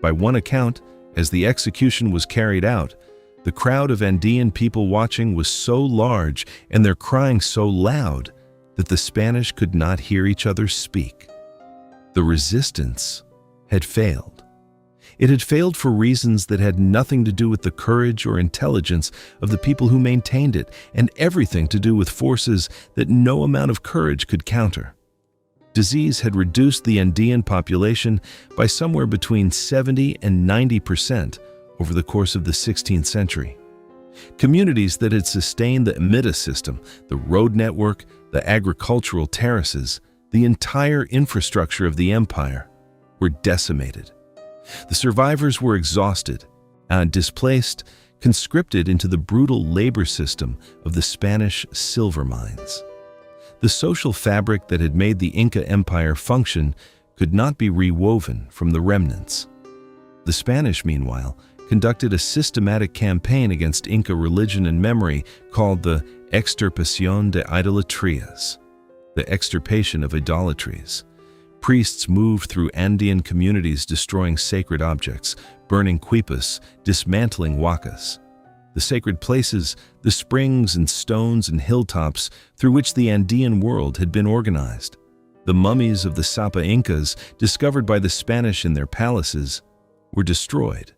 By one account, as the execution was carried out, the crowd of Andean people watching was so large and their crying so loud that the Spanish could not hear each other speak. The resistance had failed. It had failed for reasons that had nothing to do with the courage or intelligence of the people who maintained it, and everything to do with forces that no amount of courage could counter. Disease had reduced the Andean population by somewhere between 70 and 90% over the course of the 16th century. Communities that had sustained the Amida system, the road network, the agricultural terraces, the entire infrastructure of the empire, were decimated. The survivors were exhausted and displaced, conscripted into the brutal labor system of the Spanish silver mines. The social fabric that had made the Inca Empire function could not be rewoven from the remnants. The Spanish, meanwhile, conducted a systematic campaign against Inca religion and memory called the Extirpación de Idolatrias, the extirpation of idolatries, Priests moved through Andean communities destroying sacred objects, burning quipas, dismantling huacas. The sacred places, the springs and stones and hilltops through which the Andean world had been organized. The mummies of the Sapa Incas, discovered by the Spanish in their palaces, were destroyed.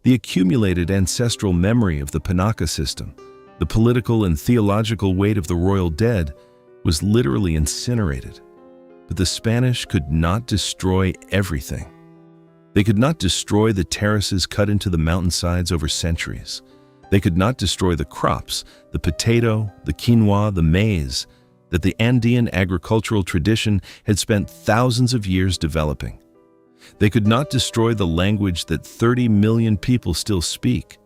The accumulated ancestral memory of the Panaca system, the political and theological weight of the royal dead, was literally incinerated. But the Spanish could not destroy everything. They could not destroy the terraces cut into the mountainsides over centuries. They could not destroy the crops, the potato, the quinoa, the maize, that the Andean agricultural tradition had spent thousands of years developing. They could not destroy the language that 30 million people still speak.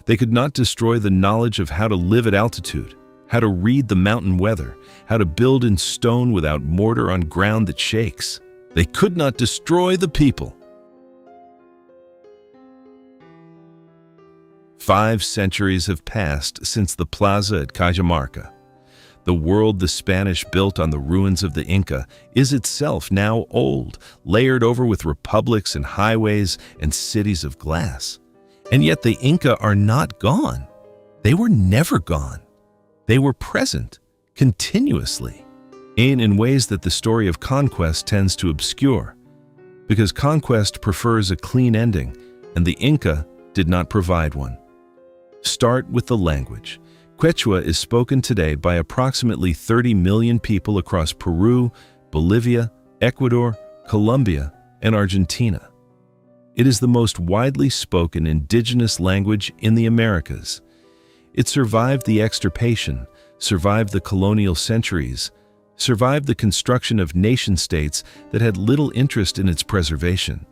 They could not destroy the knowledge of how to live at altitude, how to read the mountain weather, how to build in stone without mortar on ground that shakes. They could not destroy the people. 5 centuries have passed since the plaza at Cajamarca. The world the Spanish built on the ruins of the Inca is itself now old, layered over with republics and highways and cities of glass. And yet the Inca are not gone. They were never gone. They were present, continuously, in ways that the story of conquest tends to obscure, because conquest prefers a clean ending, and the Inca did not provide one. Start with the language. Quechua is spoken today by approximately 30 million people across Peru, Bolivia, Ecuador, Colombia, and Argentina. It is the most widely spoken indigenous language in the Americas. It survived the extirpation, survived the colonial centuries, survived the construction of nation-states that had little interest in its preservation,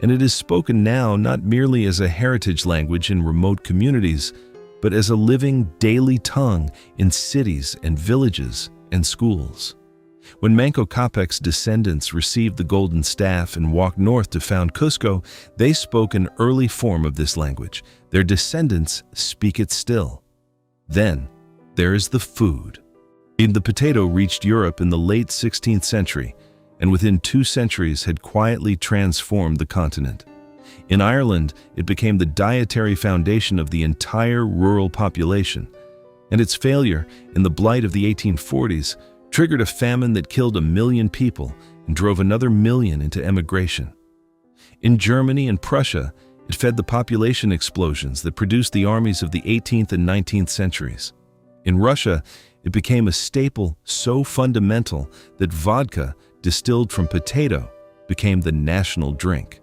and it is spoken now not merely as a heritage language in remote communities, but as a living daily tongue in cities and villages and schools. When Manco Cápac's descendants received the golden staff and walked north to found Cusco, they spoke an early form of this language. Their descendants speak it still. Then, there is the food. The potato reached Europe in the late 16th century, and within 2 centuries had quietly transformed the continent. In Ireland, it became the dietary foundation of the entire rural population, and its failure in the blight of the 1840s triggered a famine that killed 1 million people and drove another million into emigration. In Germany and Prussia, it fed the population explosions that produced the armies of the 18th and 19th centuries. In Russia, it became a staple so fundamental that vodka, distilled from potato, became the national drink.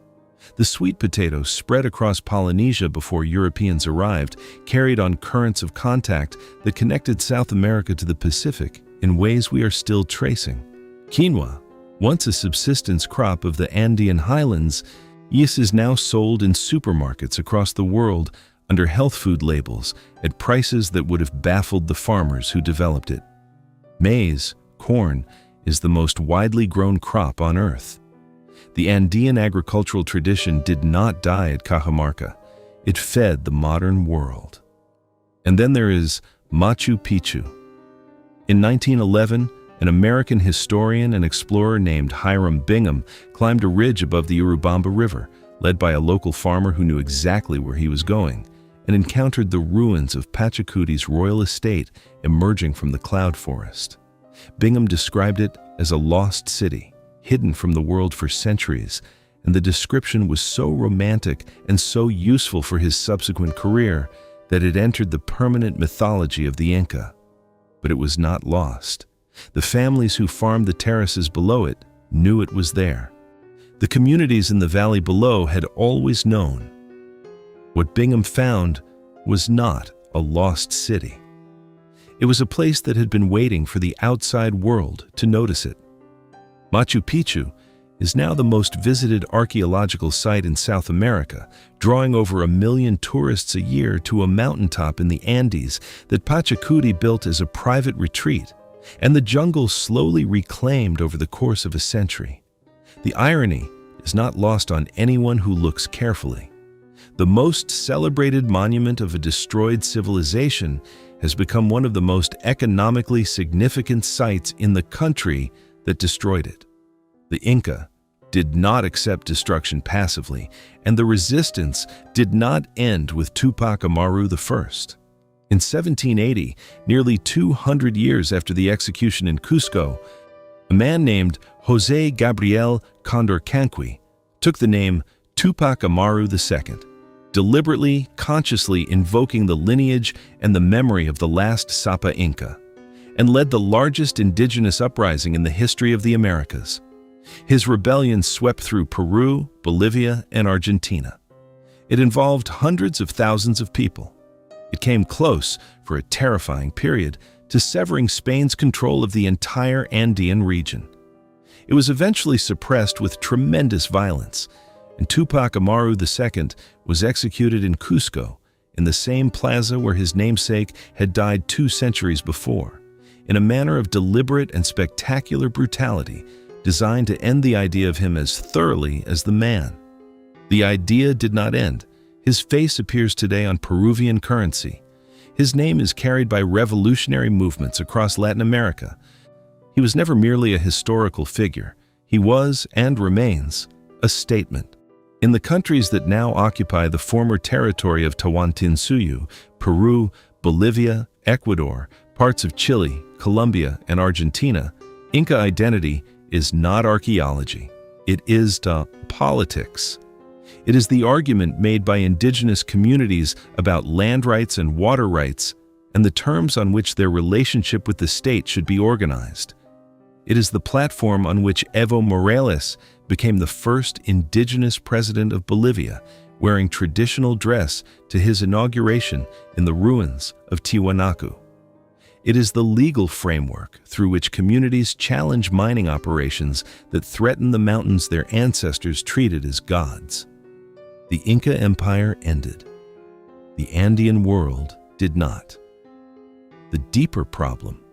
The sweet potato spread across Polynesia before Europeans arrived, carried on currents of contact that connected South America to the Pacific in ways we are still tracing. Quinoa, once a subsistence crop of the Andean highlands, is now sold in supermarkets across the world under health food labels at prices that would have baffled the farmers who developed it. Maize, corn, is the most widely grown crop on Earth. The Andean agricultural tradition did not die at Cajamarca. It fed the modern world. And then there is Machu Picchu. In 1911, an American historian and explorer named Hiram Bingham climbed a ridge above the Urubamba River, led by a local farmer who knew exactly where he was going, and encountered the ruins of Pachacuti's royal estate emerging from the cloud forest. Bingham described it as a lost city, hidden from the world for centuries, and the description was so romantic and so useful for his subsequent career that it entered the permanent mythology of the Inca. But it was not lost. The families who farmed the terraces below it knew it was there. The communities in the valley below had always known. What Bingham found was not a lost city. It was a place that had been waiting for the outside world to notice it. Machu Picchu is now the most visited archaeological site in South America, drawing over 1 million tourists a year to a mountaintop in the Andes that Pachacuti built as a private retreat, and the jungle slowly reclaimed over the course of a century. The irony is not lost on anyone who looks carefully. The most celebrated monument of a destroyed civilization has become one of the most economically significant sites in the country that destroyed it. The Inca did not accept destruction passively, and the resistance did not end with Túpac Amaru I. In 1780, nearly 200 years after the execution in Cusco, a man named José Gabriel Condorcanqui took the name Túpac Amaru II, deliberately, consciously invoking the lineage and the memory of the last Sapa Inca, and led the largest indigenous uprising in the history of the Americas. His rebellion swept through Peru, Bolivia, and Argentina. It involved hundreds of thousands of people. It came close, for a terrifying period, to severing Spain's control of the entire Andean region. It was eventually suppressed with tremendous violence, and Túpac Amaru II was executed in Cusco, in the same plaza where his namesake had died 2 centuries before, in a manner of deliberate and spectacular brutality designed to end the idea of him as thoroughly as the man. The idea did not end. His face appears today on Peruvian currency. His name is carried by revolutionary movements across Latin America. He was never merely a historical figure. He was, and remains, a statement. In the countries that now occupy the former territory of Tawantinsuyu, Peru, Bolivia, Ecuador, parts of Chile, Colombia, and Argentina, Inca identity is not archaeology. It is politics. It is the argument made by indigenous communities about land rights and water rights and the terms on which their relationship with the state should be organized. It is the platform on which Evo Morales became the first indigenous president of Bolivia, wearing traditional dress to his inauguration in the ruins of Tiwanaku. It is the legal framework through which communities challenge mining operations that threaten the mountains their ancestors treated as gods. The Inca Empire ended. The Andean world did not. The deeper problem,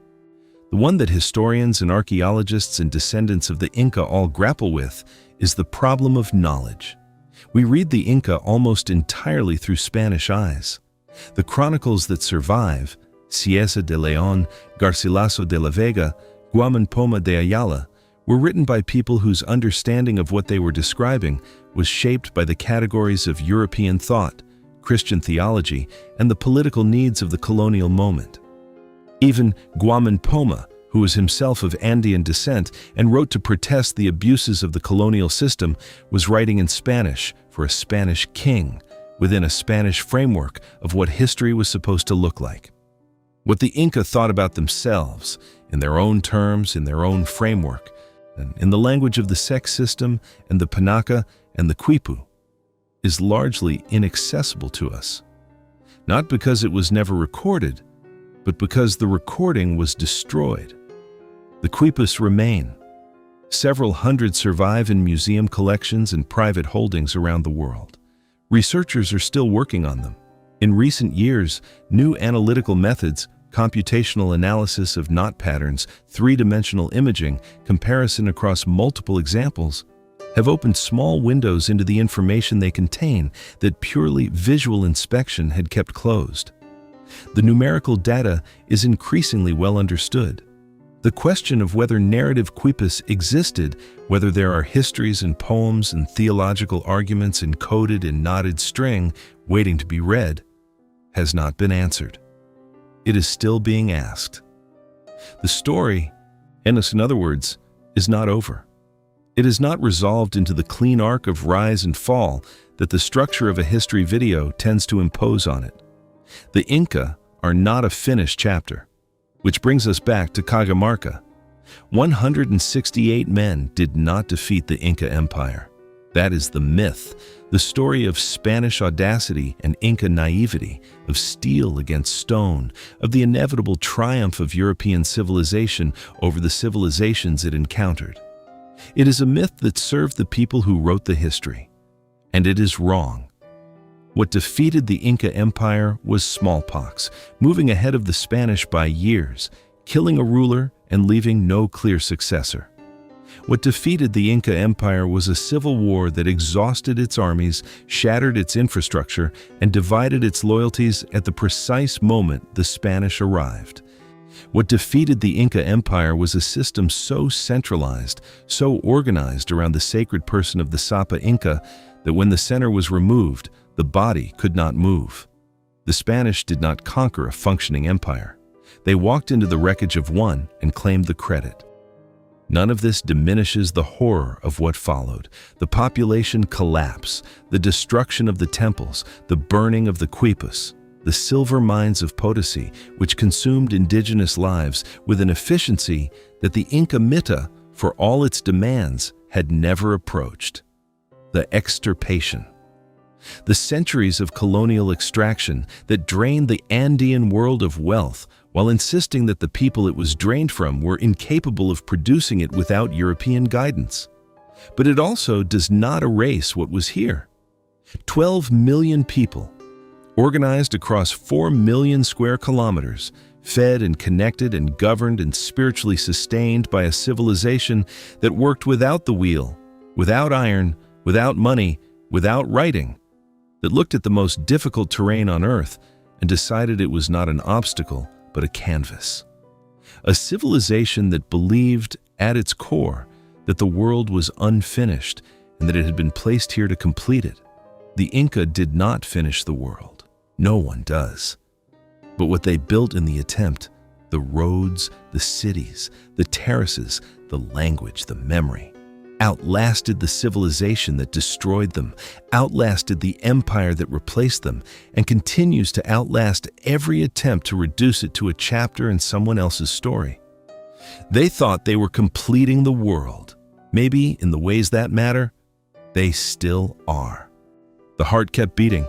the one that historians and archaeologists and descendants of the Inca all grapple with, is the problem of knowledge. We read the Inca almost entirely through Spanish eyes. The chronicles that survive, Cieza de León, Garcilaso de la Vega, Guamán Poma de Ayala, were written by people whose understanding of what they were describing was shaped by the categories of European thought, Christian theology, and the political needs of the colonial moment. Even Guamán Poma, who was himself of Andean descent and wrote to protest the abuses of the colonial system, was writing in Spanish for a Spanish king within a Spanish framework of what history was supposed to look like. What the Inca thought about themselves, in their own terms, in their own framework, and in the language of the sex system and the Panaca and the Quipu, is largely inaccessible to us. Not because it was never recorded, but because the recording was destroyed. The Quipus remain. Several hundred survive in museum collections and private holdings around the world. Researchers are still working on them. In recent years, new analytical methods, computational analysis of knot patterns, three-dimensional imaging, comparison across multiple examples, have opened small windows into the information they contain that purely visual inspection had kept closed. The numerical data is increasingly well understood. The question of whether narrative Quipus existed, whether there are histories and poems and theological arguments encoded in knotted string waiting to be read, has not been answered. It is still being asked. The story, in other words, is not over. It is not resolved into the clean arc of rise and fall that the structure of a history video tends to impose on it. The Inca are not a finished chapter, which brings us back to Cajamarca. 168 men did not defeat the Inca Empire. That is the myth, the story of Spanish audacity and Inca naivety, of steel against stone, of the inevitable triumph of European civilization over the civilizations it encountered. It is a myth that served the people who wrote the history, and it is wrong. What defeated the Inca Empire was smallpox, moving ahead of the Spanish by years, killing a ruler and leaving no clear successor. What defeated the Inca Empire was a civil war that exhausted its armies, shattered its infrastructure, and divided its loyalties at the precise moment the Spanish arrived. What defeated the Inca Empire was a system so centralized, so organized around the sacred person of the Sapa Inca that when the center was removed, the body could not move. The Spanish did not conquer a functioning empire. They walked into the wreckage of one and claimed the credit. None of this diminishes the horror of what followed: the population collapse, the destruction of the temples, the burning of the quipas, the silver mines of Potosi, which consumed indigenous lives with an efficiency that the Inca Mita, for all its demands, had never approached. The extirpation. The centuries of colonial extraction that drained the Andean world of wealth while insisting that the people it was drained from were incapable of producing it without European guidance. But it also does not erase what was here. 12 million people, organized across 4 million square kilometers, fed and connected and governed and spiritually sustained by a civilization that worked without the wheel, without iron, without money, without writing, that looked at the most difficult terrain on earth and decided it was not an obstacle, but a canvas. A civilization that believed at its core that the world was unfinished and that it had been placed here to complete it. The Inca did not finish the world. No one does. But what they built in the attempt, the roads, the cities, the terraces, the language, the memory, outlasted the civilization that destroyed them, outlasted the empire that replaced them, and continues to outlast every attempt to reduce it to a chapter in someone else's story. They thought they were completing the world. Maybe in the ways that matter, they still are. The heart kept beating.